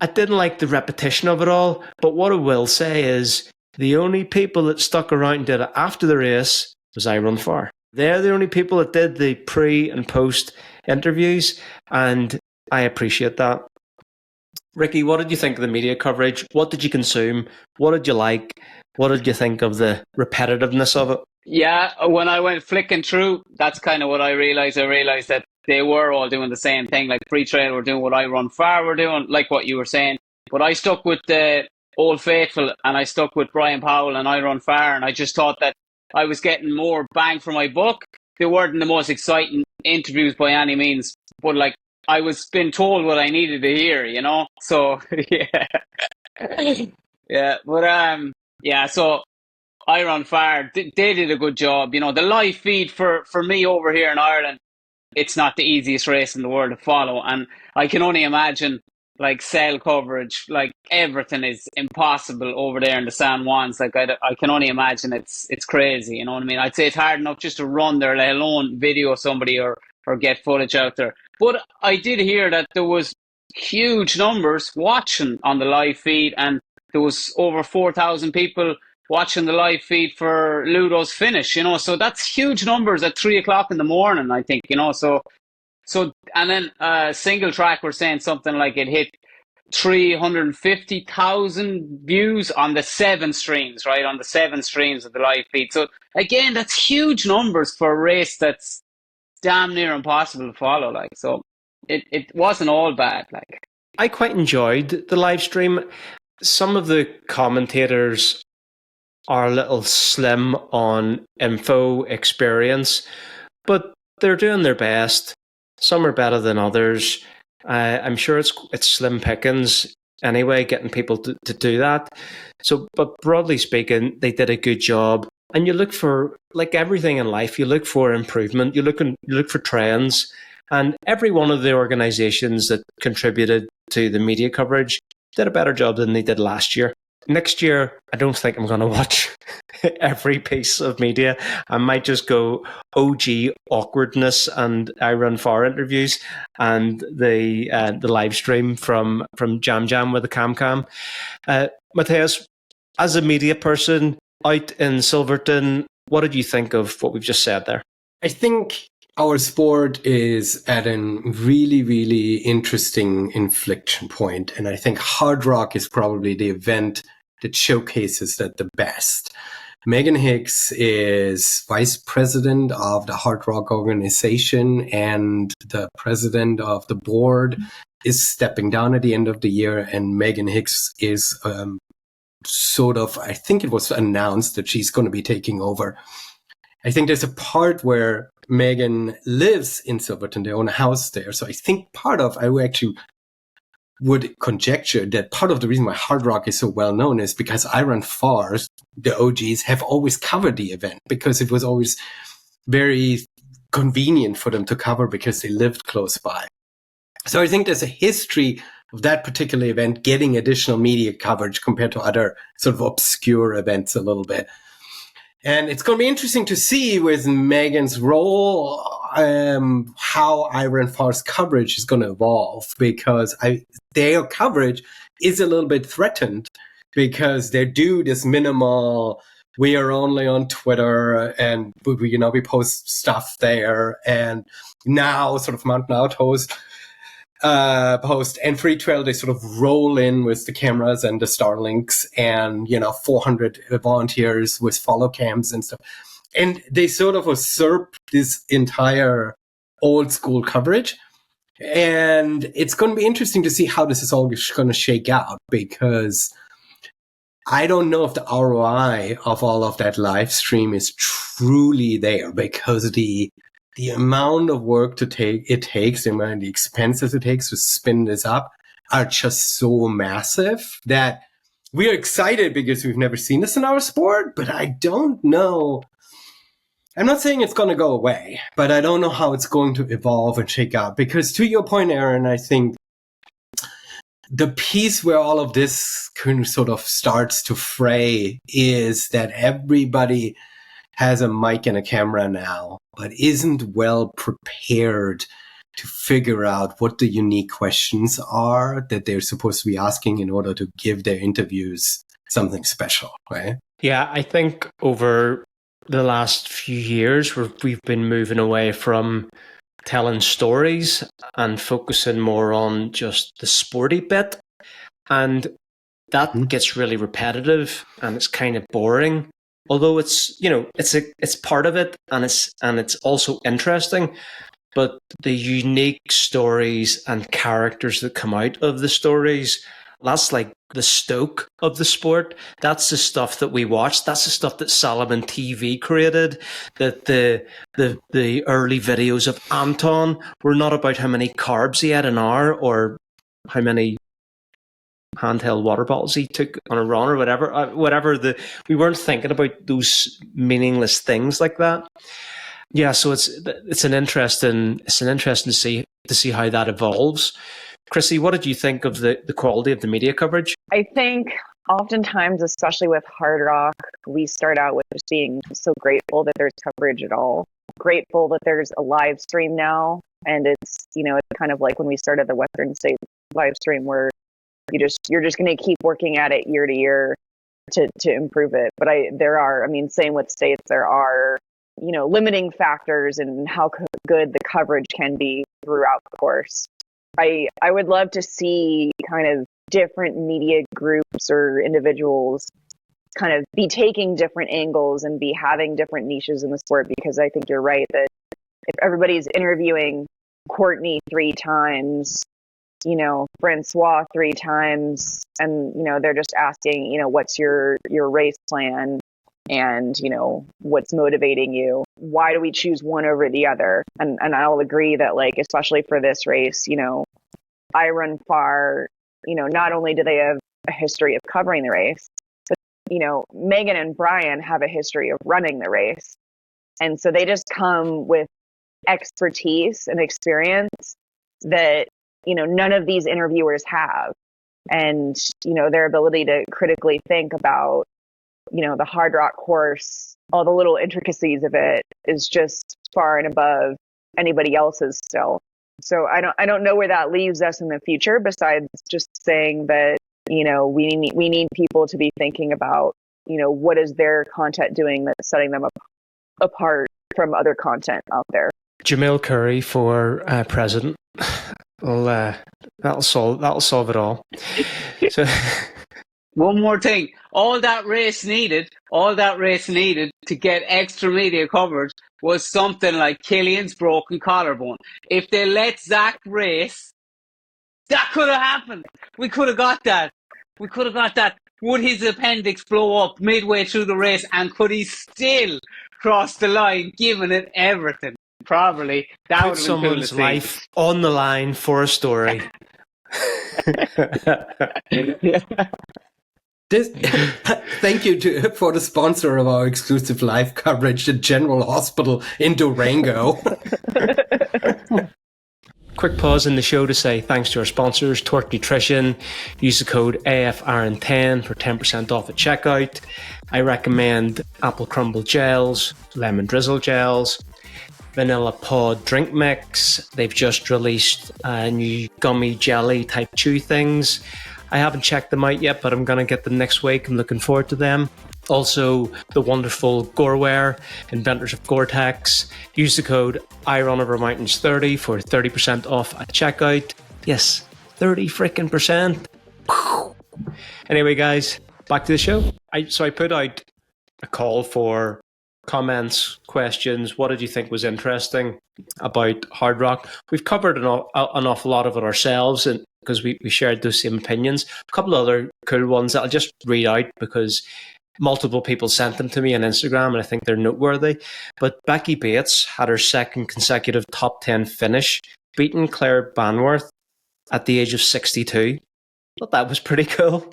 I didn't like the repetition of it all, but what I will say is the only people that stuck around and did it after the race was I Run Far. They're the only people that did the pre and post interviews, and I appreciate that. Ricky, what did you think of the media coverage? What did you consume? What did you like? What did you think of the repetitiveness of it? Yeah, when I went flicking through, that's kind of what I realized. I realized that they were all doing the same thing. Like Freetrail were doing what I Run Far were doing, like what you were saying. But I stuck with the Old Faithful, and I stuck with Brian Powell and I Run Far, and I just thought that I was getting more bang for my buck. They weren't the most exciting interviews by any means, but like I was being told what I needed to hear, you know? So, yeah. Yeah, but yeah, so I Run Far, they did a good job. You know, the live feed for me over here in Ireland, it's not the easiest race in the world to follow. And I can only imagine like cell coverage, like everything is impossible over there in the San Juans. Like I can only imagine it's crazy. You know what I mean? I'd say it's hard enough just to run there, let alone video somebody or get footage out there. But I did hear that there was huge numbers watching on the live feed, and there was over 4,000 people watching the live feed for Ludo's finish, you know, so that's huge numbers at 3:00 in the morning, I think, you know, so, and then Single Track were saying something like it hit 350,000 views on the 7 streams, right, on the 7 streams of the live feed. So again, that's huge numbers for a race that's damn near impossible to follow, like, so it wasn't all bad, like. I quite enjoyed the live stream. Some of the commentators are a little slim on info experience, but they're doing their best. Some are better than others. I'm sure it's slim pickings anyway, getting people to do that. So, but broadly speaking, they did a good job. And you look for, like everything in life, you look for improvement. You look for trends. And every one of the organizations that contributed to the media coverage did a better job than they did last year. Next year, I don't think I'm going to watch every piece of media. I might just go OG awkwardness and I Run Far interviews and the live stream from Jam Jam with the Cam. Matthias, as a media person out in Silverton, what did you think of what we've just said there? I think our sport is at a really, really interesting inflection point. And I think Hardrock is probably the event that showcases that the best. Megan Hicks is vice president of the Hardrock organization, and the president of the board is stepping down at the end of the year. And Megan Hicks is sort of, I think it was announced that she's going to be taking over. I think there's a part where Megan lives in Silverton. They own a house there. So I think I would conjecture that part of the reason why Hardrock is so well known is because I Run Far, the OGs, have always covered the event because it was always very convenient for them to cover because they lived close by. So I think there's a history of that particular event getting additional media coverage compared to other sort of obscure events a little bit. And it's going to be interesting to see with Megan's role how I Run Far's coverage is going to evolve, because their coverage is a little bit threatened because they do this minimal, we are only on Twitter and we post stuff there, and now sort of Mountain Outhouse post and Freetrail, they sort of roll in with the cameras and the Starlinks and 400 volunteers with follow cams and stuff, and they sort of usurp this entire old school coverage. And it's going to be interesting to see how this is all going to shake out, because I don't know if the ROI of all of that live stream is truly there, because the amount of work it takes, the expenses it takes to spin this up are just so massive that we are excited because we've never seen this in our sport. But I don't know. I'm not saying it's going to go away, but I don't know how it's going to evolve and shake out. Because to your point, Aaron, I think the piece where all of this kind of sort of starts to fray is that everybody has a mic and a camera now, but isn't well prepared to figure out what the unique questions are that they're supposed to be asking in order to give their interviews something special, right? Yeah, I think over the last few years, we've been moving away from telling stories and focusing more on just the sporty bit. And that gets really repetitive and it's kind of boring. Although it's part of it and it's also interesting. But the unique stories and characters that come out of the stories, that's like the stoke of the sport. That's the stuff that we watch. That's the stuff that Salomon TV created. That the early videos of Anton were not about how many carbs he had an hour or how many handheld water bottles he took on a run or whatever. We weren't thinking about those meaningless things like that. Yeah, so it's an interesting to see how that evolves. Chrissy, what did you think of the quality of the media coverage? I think oftentimes, especially with Hardrock, we start out with just being so grateful that there's coverage at all. Grateful that there's a live stream now, and it's kind of like when we started the Western States live stream, where you're just going to keep working at it year to year to improve it. But same with states, there are limiting factors in how good the coverage can be throughout the course. I would love to see kind of different media groups or individuals kind of be taking different angles and be having different niches in the sport, because I think you're right that if everybody's interviewing Courtney 3 times, Francois 3 times, and, they're just asking, what's your race plan? And, what's motivating you? Why do we choose one over the other? And I'll agree that, like, especially for this race, I Run Far, not only do they have a history of covering the race, but, Megan and Brian have a history of running the race. And so they just come with expertise and experience that, none of these interviewers have. And, their ability to critically think about the Hardrock course, all the little intricacies of it is just far and above anybody else's still. So I don't know where that leaves us in the future, besides just saying that, we need people to be thinking about, what is their content doing that's setting them apart from other content out there. Jamil Coury for president. Well, that'll solve it all. So. One more thing. All that race needed to get extra media coverage was something like Killian's broken collarbone. If they let Zach race, that could have happened. We could have got that. Would his appendix blow up midway through the race, and could he still cross the line, giving it everything? Probably. That would have been someone's cool to life see. on the line for a story. Thank you for the sponsor of our exclusive live coverage, the General Hospital in Durango. Quick pause in the show to say thanks to our sponsors, TORQ Nutrition. Use the code AFRN10 for 10% off at checkout. I recommend apple crumble gels, lemon drizzle gels, vanilla pod drink mix. They've just released new gummy jelly type chew things. I haven't checked them out yet, but I'm going to get them next week. I'm looking forward to them. Also, the wonderful GOREWEAR, inventors of Gore-Tex. Use the code IRunOverMountains30 for 30% off at checkout. Yes, 30 freaking percent. Anyway, guys, back to the show. I put out a call for comments, questions. What did you think was interesting about Hardrock? We've covered an awful lot of it ourselves, and because we shared those same opinions. A couple of other cool ones that I'll just read out because multiple people sent them to me on Instagram, and I think they're noteworthy. But Becky Bates had her second consecutive top 10 finish, beating Claire Banworth at the age of 62. I thought that was pretty cool.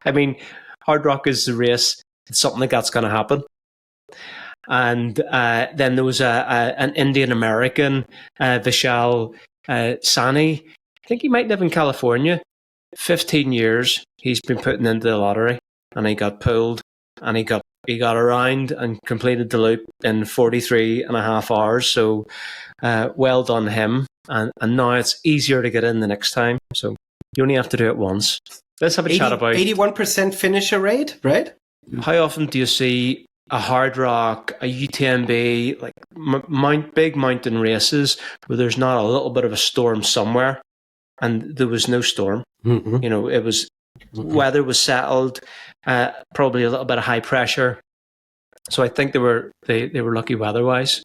I mean, Hardrock is the race. It's something like that's going to happen. And then there was an Indian American, Vishal Sani. I think he might live in California. 15 years he's been putting into the lottery, and he got pulled, and he got around and completed the loop in 43 and a half hours. So well done him. And now it's easier to get in the next time. So you only have to do it once. Let's have a chat about 81% finisher rate, right? How often do you see a Hardrock, a UTMB, like big mountain races where there's not a little bit of a storm somewhere? And there was no storm. Mm-hmm. You know, it was weather was settled, probably a little bit of high pressure. So I think they were lucky weather-wise.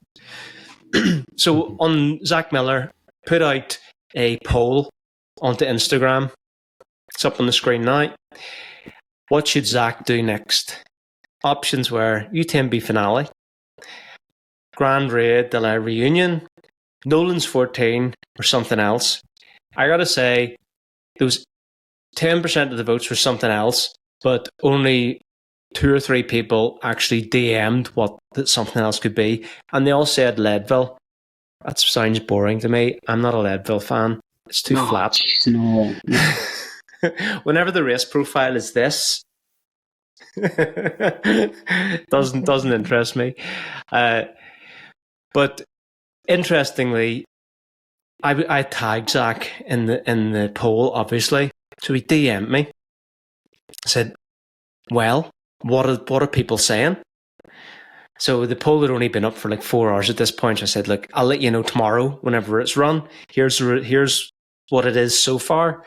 So on Zach Miller put out a poll onto Instagram. It's up on the screen now. What should Zach do next? Options were UTMB finale, Grand Raid de la Reunion, Nolan's 14, or something else. I gotta say, there was 10% of the votes for something else, but only 2 or 3 people actually DM'd what that something else could be, and they all said Leadville. That sounds boring to me. I'm not a Leadville fan. It's too flat. No. Whenever the race profile is this, doesn't interest me. But interestingly, I tagged Zach in the poll, obviously. So he DM'd me. Said, "Well, what are people saying?" So the poll had only been up for like 4 hours at this point. I said, "Look, I'll let you know tomorrow whenever it's run. Here's what it is so far."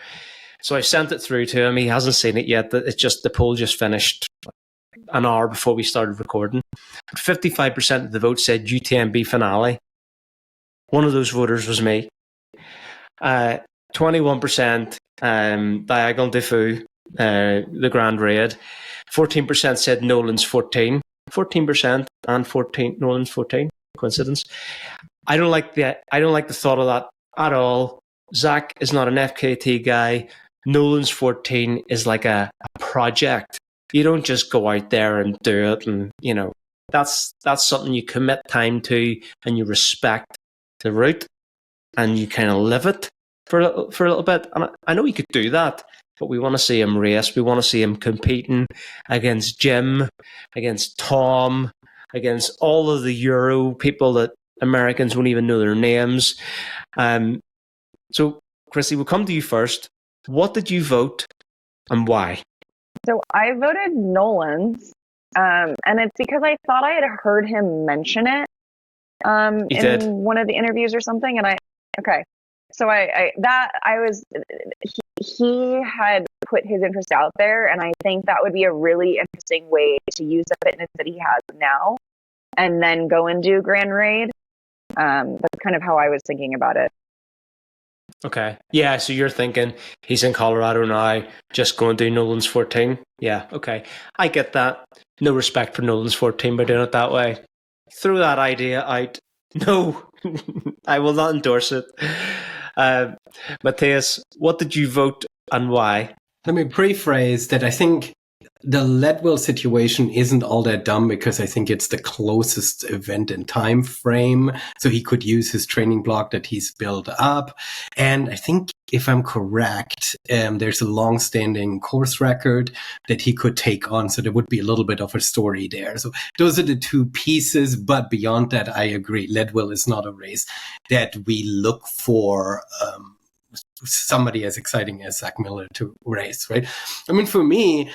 So I sent it through to him. He hasn't seen it yet. It's just the poll just finished an hour before we started recording. 55% of the vote said UTMB finale. One of those voters was me. 21% Diagonal de Fou, the Grand Raid. 14% said Nolan's 14. 14% and 14 Nolan's 14. Coincidence. I don't like the thought of that at all. Zach is not an FKT guy. Nolan's 14 is like a project. You don't just go out there and do it, and you know that's something you commit time to, and you respect the route, and you kind of live it for a little bit. And I know he could do that, but we want to see him race. We want to see him competing against Jim, against Tom, against all of the Euro people that Americans won't even know their names. So, Chrissy, we'll come to you first. What did you vote and why? So I voted Nolan's, and it's because I thought I had heard him mention it one of the interviews or something. And he had put his interest out there, and I think that would be a really interesting way to use the fitness that he has now and then go and do Grand Raid. That's kind of how I was thinking about it. Okay. Yeah, so you're thinking he's in Colorado now, just going to do Nolan's 14. Yeah, okay. I get that. No respect for Nolan's 14 by doing it that way. Throw that idea out. No, I will not endorse it. Matthias, what did you vote and why? Let me rephrase that. I think the Leadville situation isn't all that dumb because I think it's the closest event in time frame. So he could use his training block that he's built up. And I think if I'm correct, there's a long-standing course record that he could take on. So there would be a little bit of a story there. So those are the two pieces. But beyond that, I agree. Leadville is not a race that we look for somebody as exciting as Zach Miller to race, right? I mean, for me,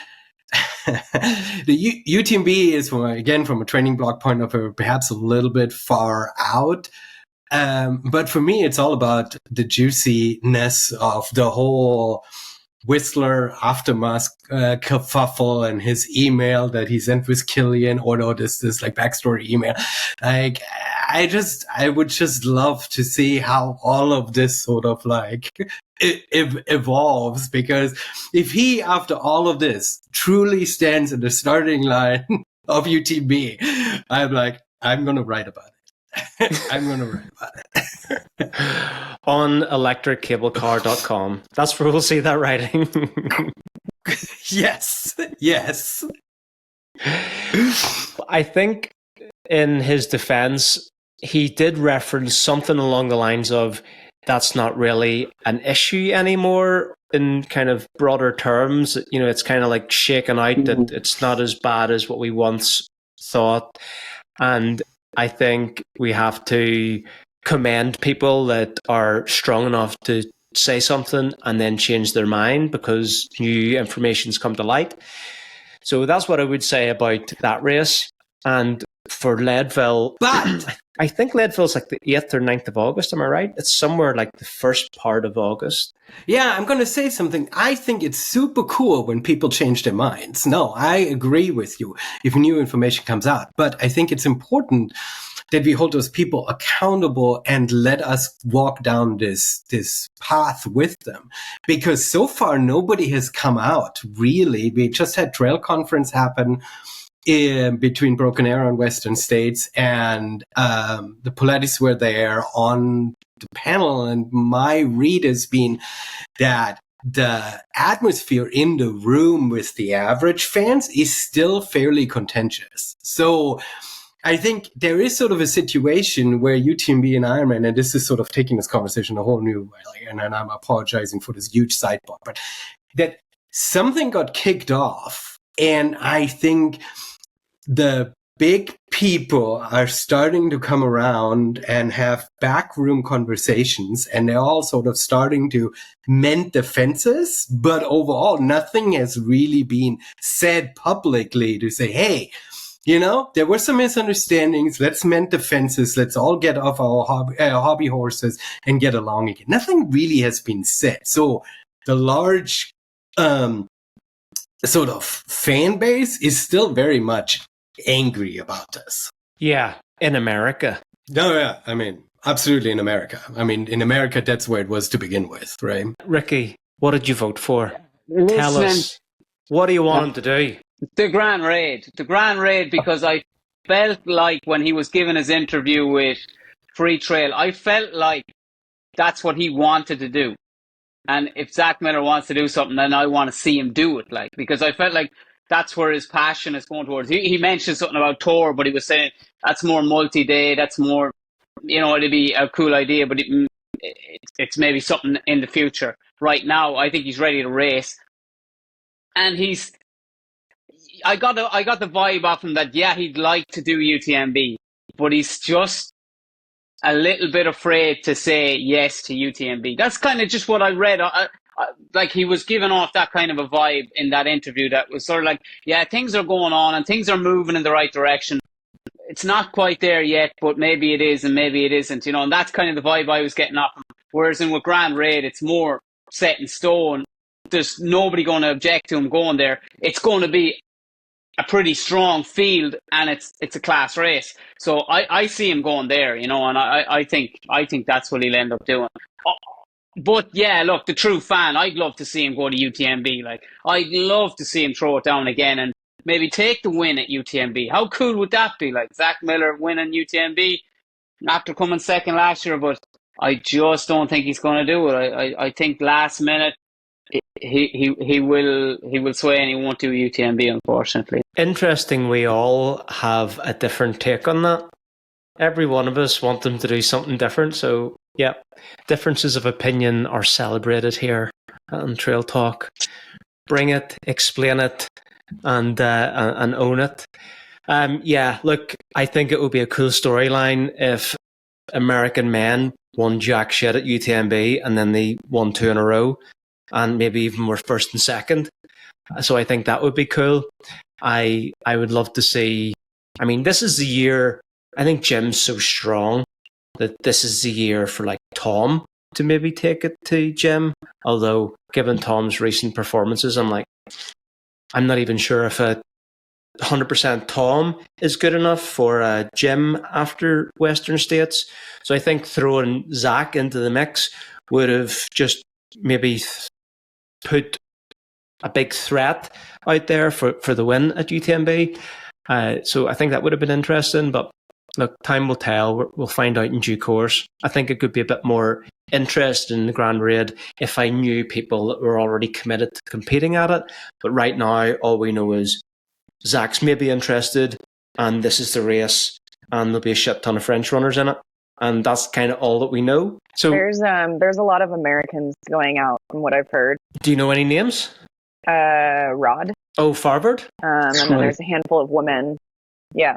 the UTMB is, from a training block point of view, perhaps a little bit far out. But for me, it's all about the juiciness of the whole Whistler aftermath kerfuffle and his email that he sent with Killian, or this like backstory email. Like, I would just love to see how all of this sort of like evolves, because if he, after all of this, truly stands in the starting line of UTMB, I'm going to write about it. I'm going to write about it. On electriccablecar.com. That's where we'll see that writing. Yes. I think in his defense, he did reference something along the lines of, that's not really an issue anymore in kind of broader terms. You know, it's kind of like shaken out that it's not as bad as what we once thought. And I think we have to commend people that are strong enough to say something and then change their mind because new information's come to light. So that's what I would say about that race. And for Leadville, But I think Leadville's like the 8th or 9th of August, am I right? It's somewhere like the first part of August. yeah, I'm going to say something. I think it's super cool when people change their minds. No, I agree with you if new information comes out. But I think it's important that we hold those people accountable and let us walk down this path with them. Because so far, nobody has come out, really. We just had Trail Conference happen between Broken Arrow and Western States, and the Pilates were there on the panel, and my read has been that the atmosphere in the room with the average fans is still fairly contentious. So I think there is sort of a situation where UTMB and Ironman, and this is sort of taking this conversation a whole new way, and I'm apologizing for this huge sidebar, but that something got kicked off, and I think the big people are starting to come around and have backroom conversations, and they're all sort of starting to mend the fences. But overall, nothing has really been said publicly to say, hey, you know, there were some misunderstandings. Let's mend the fences. Let's all get off our hobby horses and get along again. Nothing really has been said. So the large sort of fan base is still very much angry about this. Yeah, in America. No, yeah, I mean, absolutely in America. I mean, in America, that's where it was to begin with, right? Ricky, what did you vote for? Listen, Tell us. What do you want him to do? The Grand Raid. The Grand Raid, because I felt like when he was giving his interview with Freetrail, I felt like that's what he wanted to do. And if Zach Miller wants to do something, then I want to see him do it. Like, because I felt like that's where his passion is going towards. He mentioned something about tour, but he was saying that's more multi-day. That's more, you know, it'd be a cool idea, but it's maybe something in the future. Right now, I think he's ready to race. And I got the vibe off him that, yeah, he'd like to do UTMB, but he's just a little bit afraid to say yes to UTMB. That's kind of just what I read. Like, he was giving off that kind of a vibe in that interview that was sort of like, yeah, things are going on and things are moving in the right direction. It's not quite there yet, but maybe it is and maybe it isn't, you know, and that's kind of the vibe I was getting off him. Whereas with Grand Raid, it's more set in stone. There's nobody going to object to him going there. It's going to be a pretty strong field, and it's a class race. So I see him going there, you know, and I think that's what he'll end up doing. But yeah, look, the true fan, I'd love to see him go to UTMB. Like, I'd love to see him throw it down again and maybe take the win at UTMB. How cool would that be? Like, Zach Miller winning UTMB after coming second last year, but I just don't think he's going to do it. I think last minute he will sway and he won't do UTMB, unfortunately. Interesting, we all have a different take on that. Every one of us want them to do something different. So, yeah, differences of opinion are celebrated here on Trail Talk. Bring it, explain it, and own it. Yeah, look, I think it would be a cool storyline if American men won jack shit at UTMB and then they won 2 in a row and maybe even were first and second. So I think that would be cool. I would love to see, I mean, this is the year, I think Jim's so strong that this is the year for like Tom to maybe take it to Jim. Although given Tom's recent performances, I'm not even sure if a 100% Tom is good enough for Jim after Western States. So I think throwing Zach into the mix would have just maybe put a big threat out there for the win at UTMB. So I think that would have been interesting, but look, time will tell. We'll find out in due course. I think it could be a bit more interested in the Grand Raid if I knew people that were already committed to competing at it. But right now, all we know is Zach's maybe interested, and this is the race, and there'll be a shit ton of French runners in it. and that's kind of all that we know. So there's a lot of Americans going out from what I've heard. do you know any names? Rod. Oh, Farvard? And then there's a handful of women. Yeah,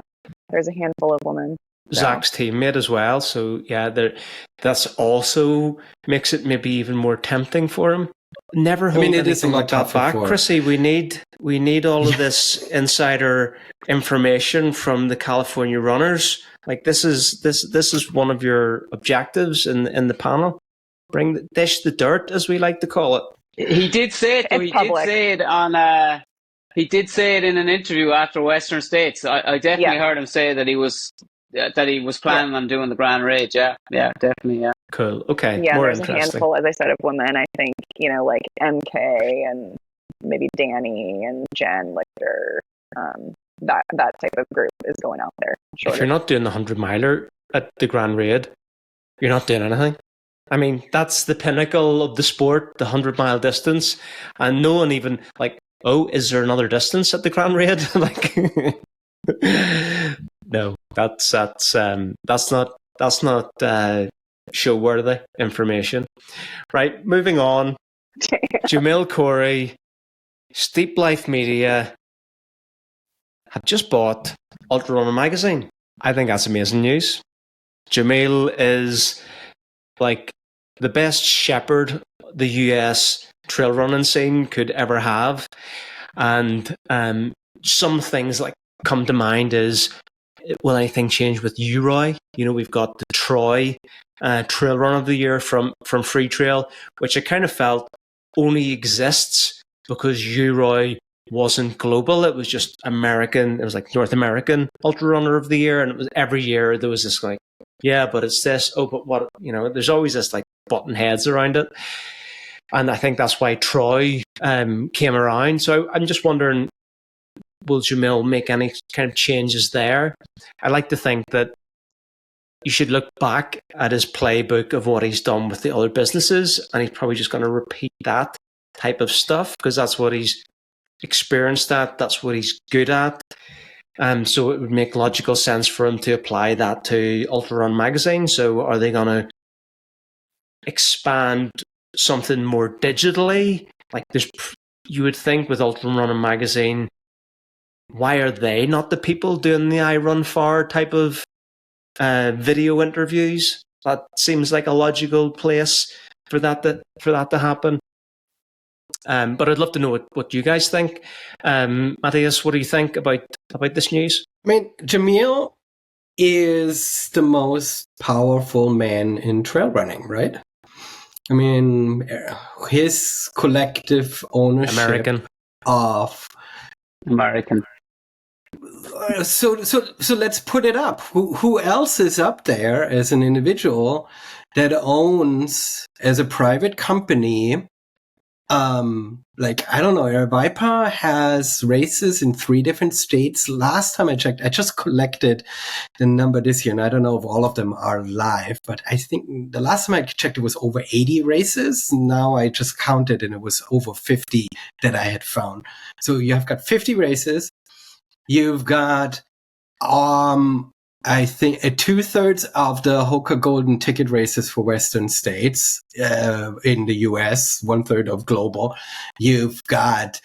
there's a handful of women. So. Zach's teammate as well. So yeah, that's also makes it maybe even more tempting for him. Never hold anything like that back, Chrissy. We need all of this insider information from the California runners. Like this is one of your objectives in the panel. Dish the dirt, as we like to call it. He did say it. He did say it in an interview after Western States. I definitely heard him say that he was planning on doing the Grand Rage. Yeah, definitely. Yeah. Cool. Okay. Yeah, more there's interesting. A handful, as I said, of women. I think like MK and maybe Danny and Jen Lichter. That type of group is going out there. Shorter. If you're not doing the 100-miler at the Grand Raid, you're not doing anything. I mean, that's the pinnacle of the sport, the 100-mile distance, and no one even is there another distance at the Grand Raid? No, that's not show worthy information. Right, moving on. Jamil Coury, Steep Life Media have just bought Ultrarunning Magazine. I think that's amazing news. Jamil is like the best shepherd the US trail running scene could ever have. And some things come to mind is, will anything change with UROY? We've got the Troy Trail Run of the Year from Freetrail, which I kind of felt only exists because UROY wasn't global. It was just American. It was North American Ultra Runner of the Year. And it was every year there was this but it's this. Oh, but what, there's always this button heads around it. And I think that's why Troy came around. So I'm just wondering, will Jamil make any kind of changes there? I like to think that you should look back at his playbook of what he's done with the other businesses, and he's probably just going to repeat that type of stuff because that's what he's experienced at, that's what he's good at. So it would make logical sense for him to apply that to Ultrarunning Magazine. So are they going to expand something more digitally? You would think with Ultrarunning Magazine, why are they not the people doing the I Run Far type of video interviews? That seems like a logical place for that to happen. But I'd love to know what you guys think. Matthias, what do you think about this news? I mean, Jamil is the most powerful man in trail running, right? I mean, his collective ownership of American. So let's put it up. Who else is up there as an individual that owns as a private company? I don't know. Viper has races in 3 different states. Last time I checked, I just collected the number this year, and I don't know if all of them are live, but I think the last time I checked, it was over 80 races. Now I just counted, and it was over 50 that I had found. So you have got 50 races. You've got, I think 2/3 of the Hoka Golden Ticket races for Western states in the US, 1/3 of global. You've got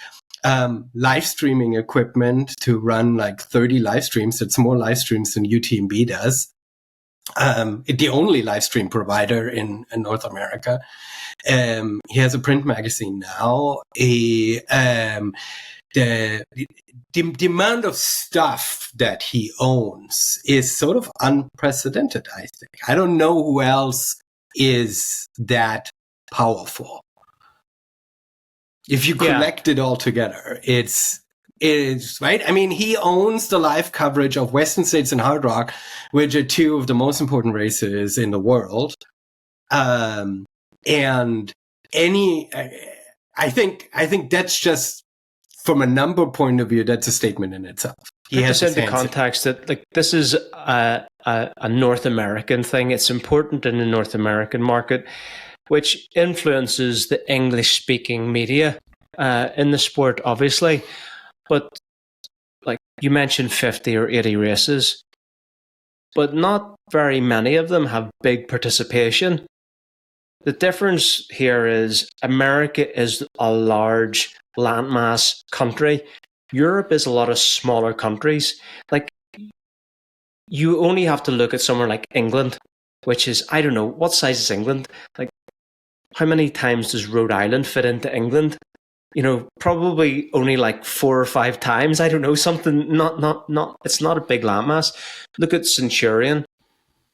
live streaming equipment to run 30 live streams. It's more live streams than UTMB does. The only live stream provider in North America. He has a print magazine now. The amount of stuff that he owns is sort of unprecedented, I think. I don't know who else is that powerful. If you collect it all together, it is, right? I mean, he owns the live coverage of Western States and Hardrock, which are 2 of the most important races in the world. And I think that's just, from a number point of view, that's a statement in itself. He has to set the context that this is a North American thing. It's important in the North American market, which influences the English-speaking media in the sport, obviously. But you mentioned 50 or 80 races. but not very many of them have big participation. The difference here is America is a large landmass country. Europe is a lot of smaller countries. Like, you only have to look at somewhere like England, which is, I don't know, what size is England? Like, how many times does Rhode Island fit into England? You know, probably only like 4 or 5 times. I don't know, something not. It's not a big landmass. Look at Centurion.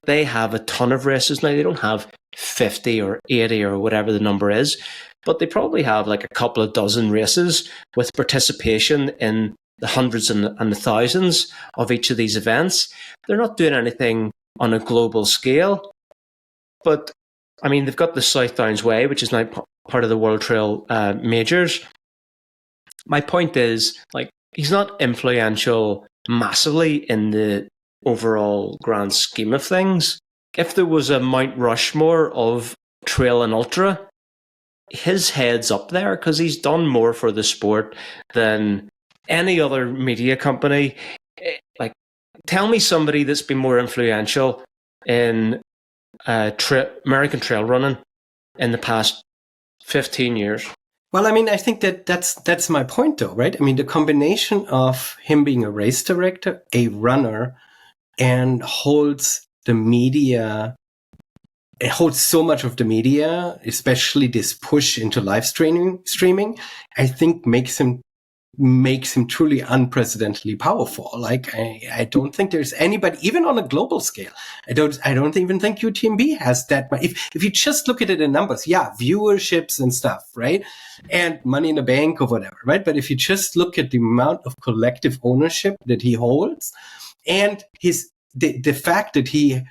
They have a ton of races now. They don't have 50 or 80 or whatever the number is, but they probably have like a couple of dozen races with participation in the hundreds and the thousands of each of these events. They're not doing anything on a global scale, but I mean, they've got the South Downs Way, which is now part of the World Trail Majors. My point is, like, he's not influential massively in the overall grand scheme of things. If there was a Mount Rushmore of trail and ultra, his head's up there because he's done more for the sport than any other media company. Like, tell me somebody that's been more influential in American trail running in the past 15 years. Well, I mean, I think that's my point, though, right? I mean, the combination of him being a race director, a runner, and holds the media. It holds so much of the media, especially this push into live streaming. I think makes him truly unprecedentedly powerful. Like, I don't think there's anybody, even on a global scale. I don't even think UTMB has that much. If you just look at it in numbers, yeah, viewerships and stuff, right? And money in the bank or whatever, right? But if you just look at the amount of collective ownership that he holds and the fact that he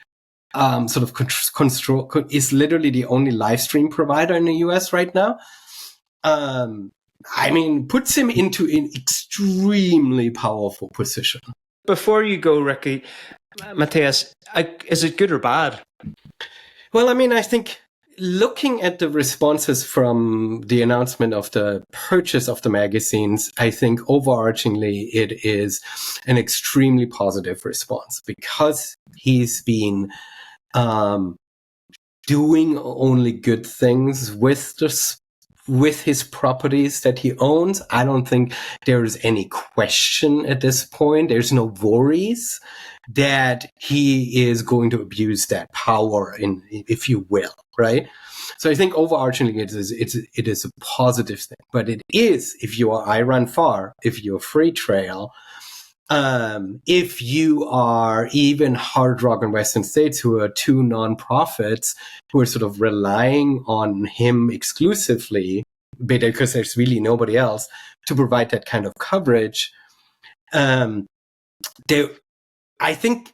sort of is literally the only live stream provider in the US right now, I mean, puts him into an extremely powerful position. Before you go, Ricky, Matthias, is it good or bad? Well, I mean, I think looking at the responses from the announcement of the purchase of the magazines, I think overarchingly it is an extremely positive response because he's been doing only good things with his properties that he owns. I don't think there is any question at this point. There's no worries that he is going to abuse that power, if you will, right? So I think overarchingly it is a positive thing. But it is, if you are I Run Far, if you're Freetrail, if you are even Hardrock and Western States, who are two nonprofits who are sort of relying on him exclusively, because there's really nobody else to provide that kind of coverage. I think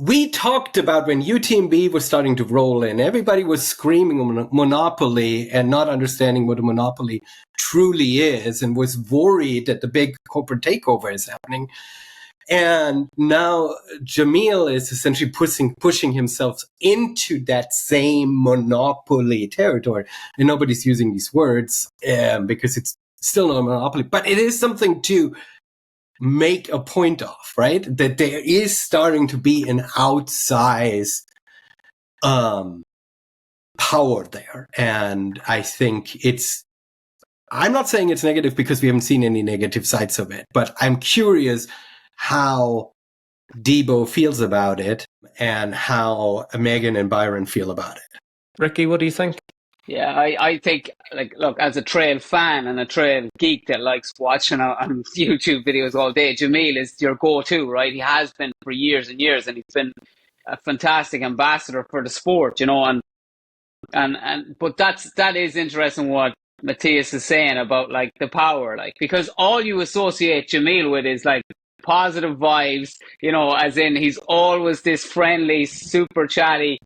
we talked about when UTMB was starting to roll in, everybody was screaming monopoly and not understanding what a monopoly truly is, and was worried that the big corporate takeover is happening. And now Jamil is essentially pushing himself into that same monopoly territory. And nobody's using these words because it's still not a monopoly, but it is something to make a point of, right? That there is starting to be an outsized power there. And I think I'm not saying it's negative because we haven't seen any negative sides of it, but I'm curious how Debo feels about it and how Megan and Byron feel about it. Ricky, what do you think? Yeah, I think, like, look, as a trail fan and a trail geek that likes watching on YouTube videos all day, Jamil is your go-to, right? He has been for years and years, and he's been a fantastic ambassador for the sport, you know, but that is interesting what Matthias is saying about, like, the power, like, because all you associate Jamil with is, like, positive vibes, you know, as in he's always this friendly, super chatty,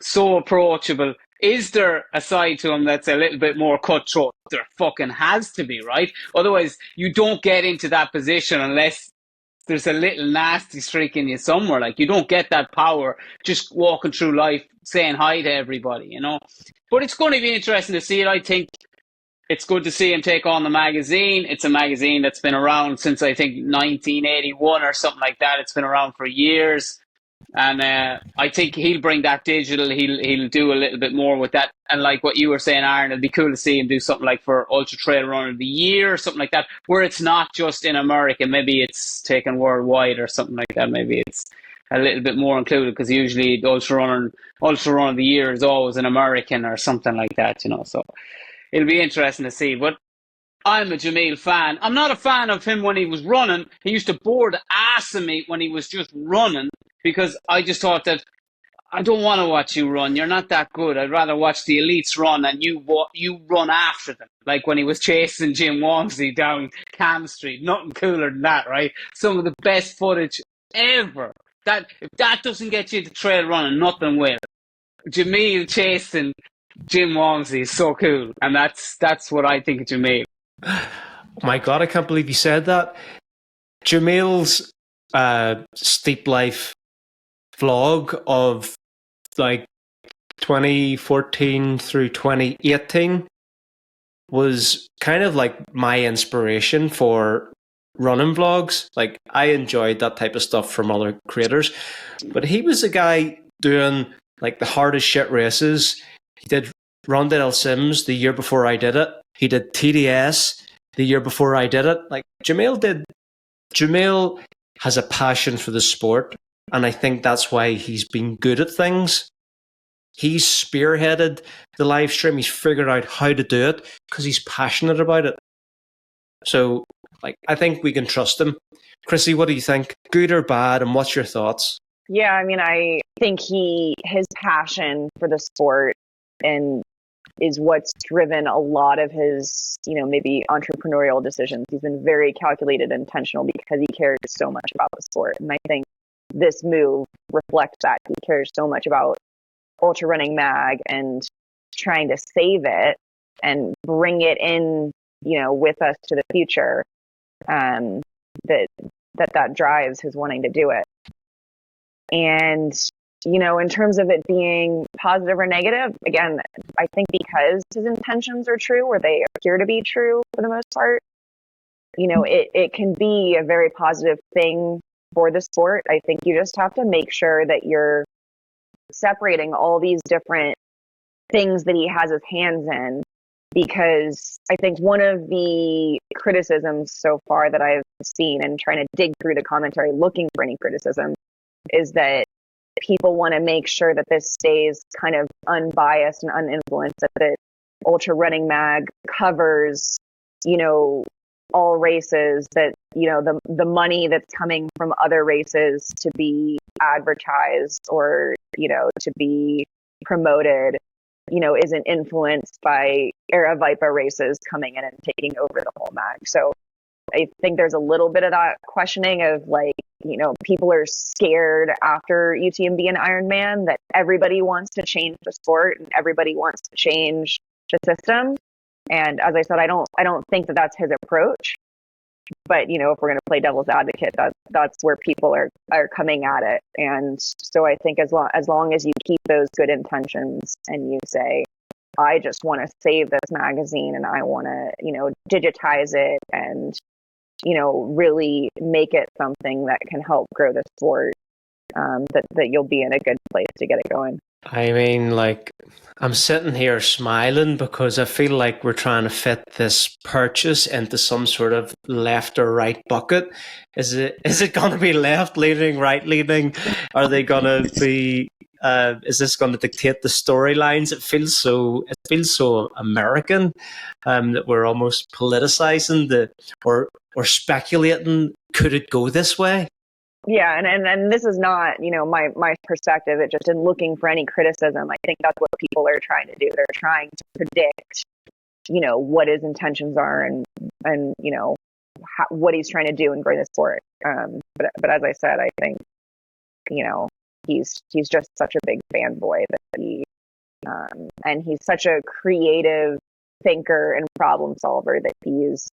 so approachable. Is there a side to him that's a little bit more cutthroat? There fucking has to be, right? Otherwise, you don't get into that position unless there's a little nasty streak in you somewhere. Like, you don't get that power just walking through life saying hi to everybody, you know? But it's going to be interesting to see it. I think it's good to see him take on the magazine. It's a magazine that's been around since, I think, 1981 or something like that. It's been around for years. And I think he'll bring that digital. He'll do a little bit more with that. And like what you were saying, Aaron, it'd be cool to see him do something like for Ultra Trail Runner of the Year or something like that, where it's not just in America. Maybe it's taken worldwide or something like that. Maybe it's a little bit more included, because usually the Ultra Runner of the Year is always an American or something like that, you know. So it'll be interesting to see. But I'm a Jamil fan. I'm not a fan of him when he was running. He used to bore the ass of me when he was just running, because I just thought that I don't want to watch you run. You're not that good. I'd rather watch the elites run and you run after them. Like when he was chasing Jim Walmsley down Cam Street. Nothing cooler than that, right? Some of the best footage ever. If that doesn't get you into trail running, nothing will. Jamil chasing Jim Walmsley is so cool, and that's what I think of Jamil. Oh my God, I can't believe you said that. Jamil's Steep Life vlog of like 2014 through 2018 was kind of like my inspiration for running vlogs. Like, I enjoyed that type of stuff from other creators, but he was a guy doing like the hardest shit races. He did Rondell Sims the year before I did it. He did TDS the year before I did it. Like Jamil has a passion for the sport, and I think that's why he's been good at things. He's spearheaded the live stream. He's figured out how to do it because he's passionate about it. So, like, I think we can trust him. Chrissy, what do you think? Good or bad? And what's your thoughts? Yeah, I mean, I think his passion for the sport and is what's driven a lot of his, maybe entrepreneurial decisions. He's been very calculated and intentional because he cares so much about the sport. And I think this move reflects that. He cares so much about Ultrarunning Mag and trying to save it and bring it in, with us to the future. That drives his wanting to do it. And, in terms of it being positive or negative, again, I think because his intentions are true, or they appear to be true for the most part, it can be a very positive thing for the sport. I think you just have to make sure that you're separating all these different things that he has his hands in, because I think one of the criticisms so far that I've seen, and trying to dig through the commentary looking for any criticism, is that people want to make sure that this stays kind of unbiased and uninfluenced, that Ultrarunning Mag covers, all races, that, the money that's coming from other races to be advertised or, to be promoted, isn't influenced by Era Vipa races coming in and taking over the whole mag. So I think there's a little bit of that questioning of, like, people are scared after UTMB and Ironman that everybody wants to change the sport and everybody wants to change the system. And as I said, I don't think that that's his approach. But, if we're going to play devil's advocate, that's where people are coming at it. And so I think as long as you keep those good intentions and you say, I just want to save this magazine and I want to, digitize it and, really make it something that can help grow the sport, that you'll be in a good place to get it going. I mean, like, I'm sitting here smiling because I feel like we're trying to fit this purchase into some sort of left or right bucket. Is it going to be left leaning, right leaning? Are they going to be? Is this going to dictate the storylines? It feels so American, that we're almost politicizing or speculating. Could it go this way? Yeah, and this is not, my perspective. It's just in looking for any criticism. I think that's what people are trying to do. They're trying to predict, what his intentions are and what he's trying to do and grow the sport. But as I said, I think, he's just such a big fanboy that he, and he's such a creative thinker and problem solver that he's,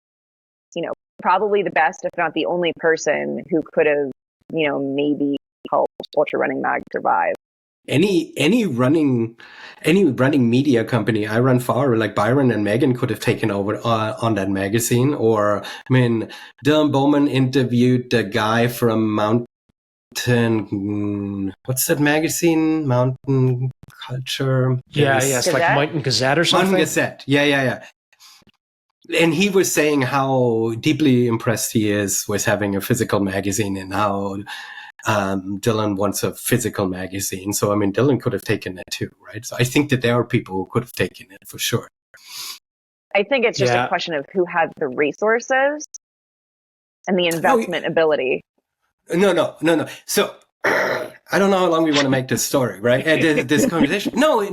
probably the best, if not the only person who could have, maybe helped Ultrarunning Mag survive. Any running media company, I Run Far, like Byron and Megan could have taken over on that magazine. Or, I mean, Dylan Bowman interviewed the guy from what's that magazine? Mountain Culture. Yeah, it's like Gazette? Mountain Gazette or something. Mountain Gazette. Yeah. And he was saying how deeply impressed he is with having a physical magazine and how Dylan wants a physical magazine. So, I mean, Dylan could have taken it too, right? So I think that there are people who could have taken it for sure. I think it's just a question of who had the resources and the investment ability. No. So I don't know how long we want to make this story, right? This conversation. No,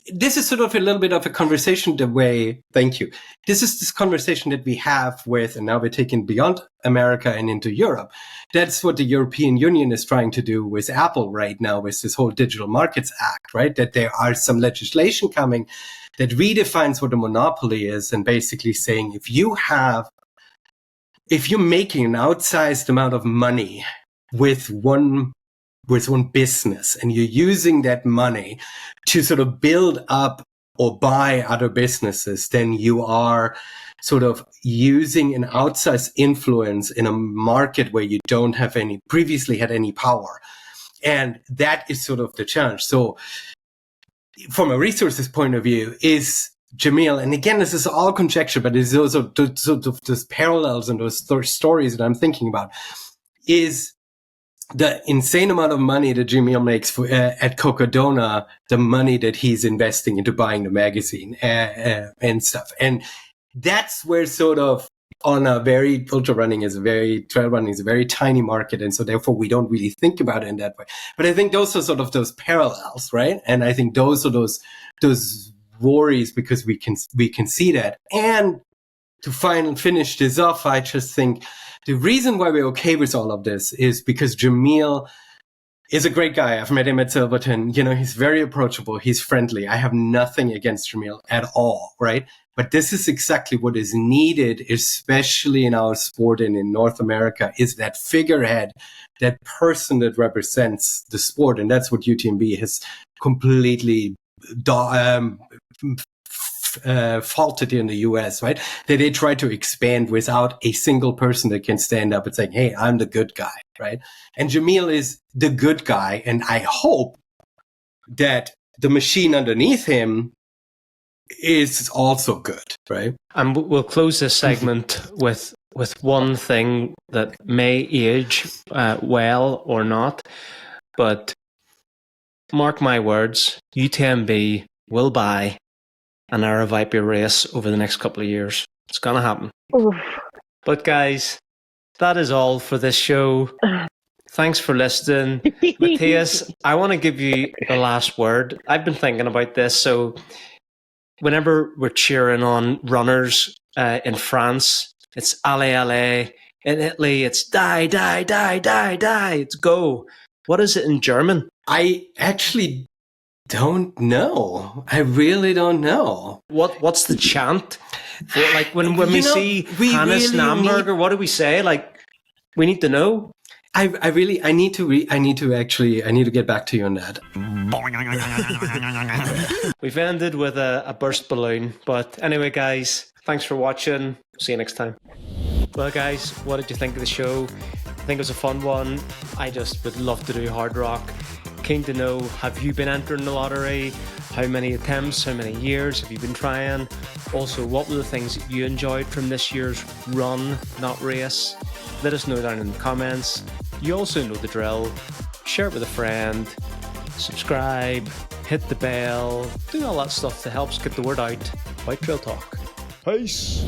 this is sort of a little bit of a conversation thank you. This is this conversation that we have with, and now we're taking beyond America and into Europe. That's what the European Union is trying to do with Apple right now with this whole Digital Markets Act, right? That there are some legislation coming that redefines what a monopoly is and basically saying if you're making an outsized amount of money with one business and you're using that money to sort of build up or buy other businesses, then you are sort of using an outsized influence in a market where you don't have previously had any power. And that is sort of the challenge. So from a resources point of view, is Jamil, and again, this is all conjecture, but it's also sort of those parallels and those stories that I'm thinking about, is the insane amount of money that Jamil makes at Cocodona, the money that he's investing into buying the magazine and stuff. And that's where sort of trail running is a very tiny market. And so therefore we don't really think about it in that way. But I think those are sort of those parallels, right? And I think those are those worries because we can see that. And to finish this off, I just think the reason why we're okay with all of this is because Jamil is a great guy. I've met him at Silverton. He's very approachable. He's friendly. I have nothing against Jamil at all, right? But this is exactly what is needed, especially in our sport and in North America, is that figurehead, that person that represents the sport. And that's what UTMB has completely faulted in the US, right? That they try to expand without a single person that can stand up and say, hey, I'm the good guy, right? And Jamil is the good guy. And I hope that the machine underneath him is also good, right? And we'll close this segment with one thing that may age well or not, but mark my words, UTMB will buy an Aravaipa race over the next couple of years. It's going to happen. Oof. But guys, that is all for this show. Thanks for listening. Matthias, I want to give you the last word. I've been thinking about this. So whenever we're cheering on runners in France, it's allez, allez. In Italy, it's die, die, die, die, die. It's go. What is it in German? I actually don't know. I really don't know. What's the chant? Like when we see Hannes really Namberger, what do we say? Like, we need to know. I need to get back to you on that. We've ended with a burst balloon. But anyway, guys, thanks for watching. See you next time. Well, guys, what did you think of the show? I think it was a fun one. I just would love to do Hardrock. Keen to know, have you been entering the lottery? How many attempts, how many years have you been trying? Also, what were the things that you enjoyed from this year's run, not race? Let us know down in the comments. You also know the drill. Share it with a friend. Subscribe. Hit the bell. Do all that stuff that helps get the word out about Trail Talk. Peace.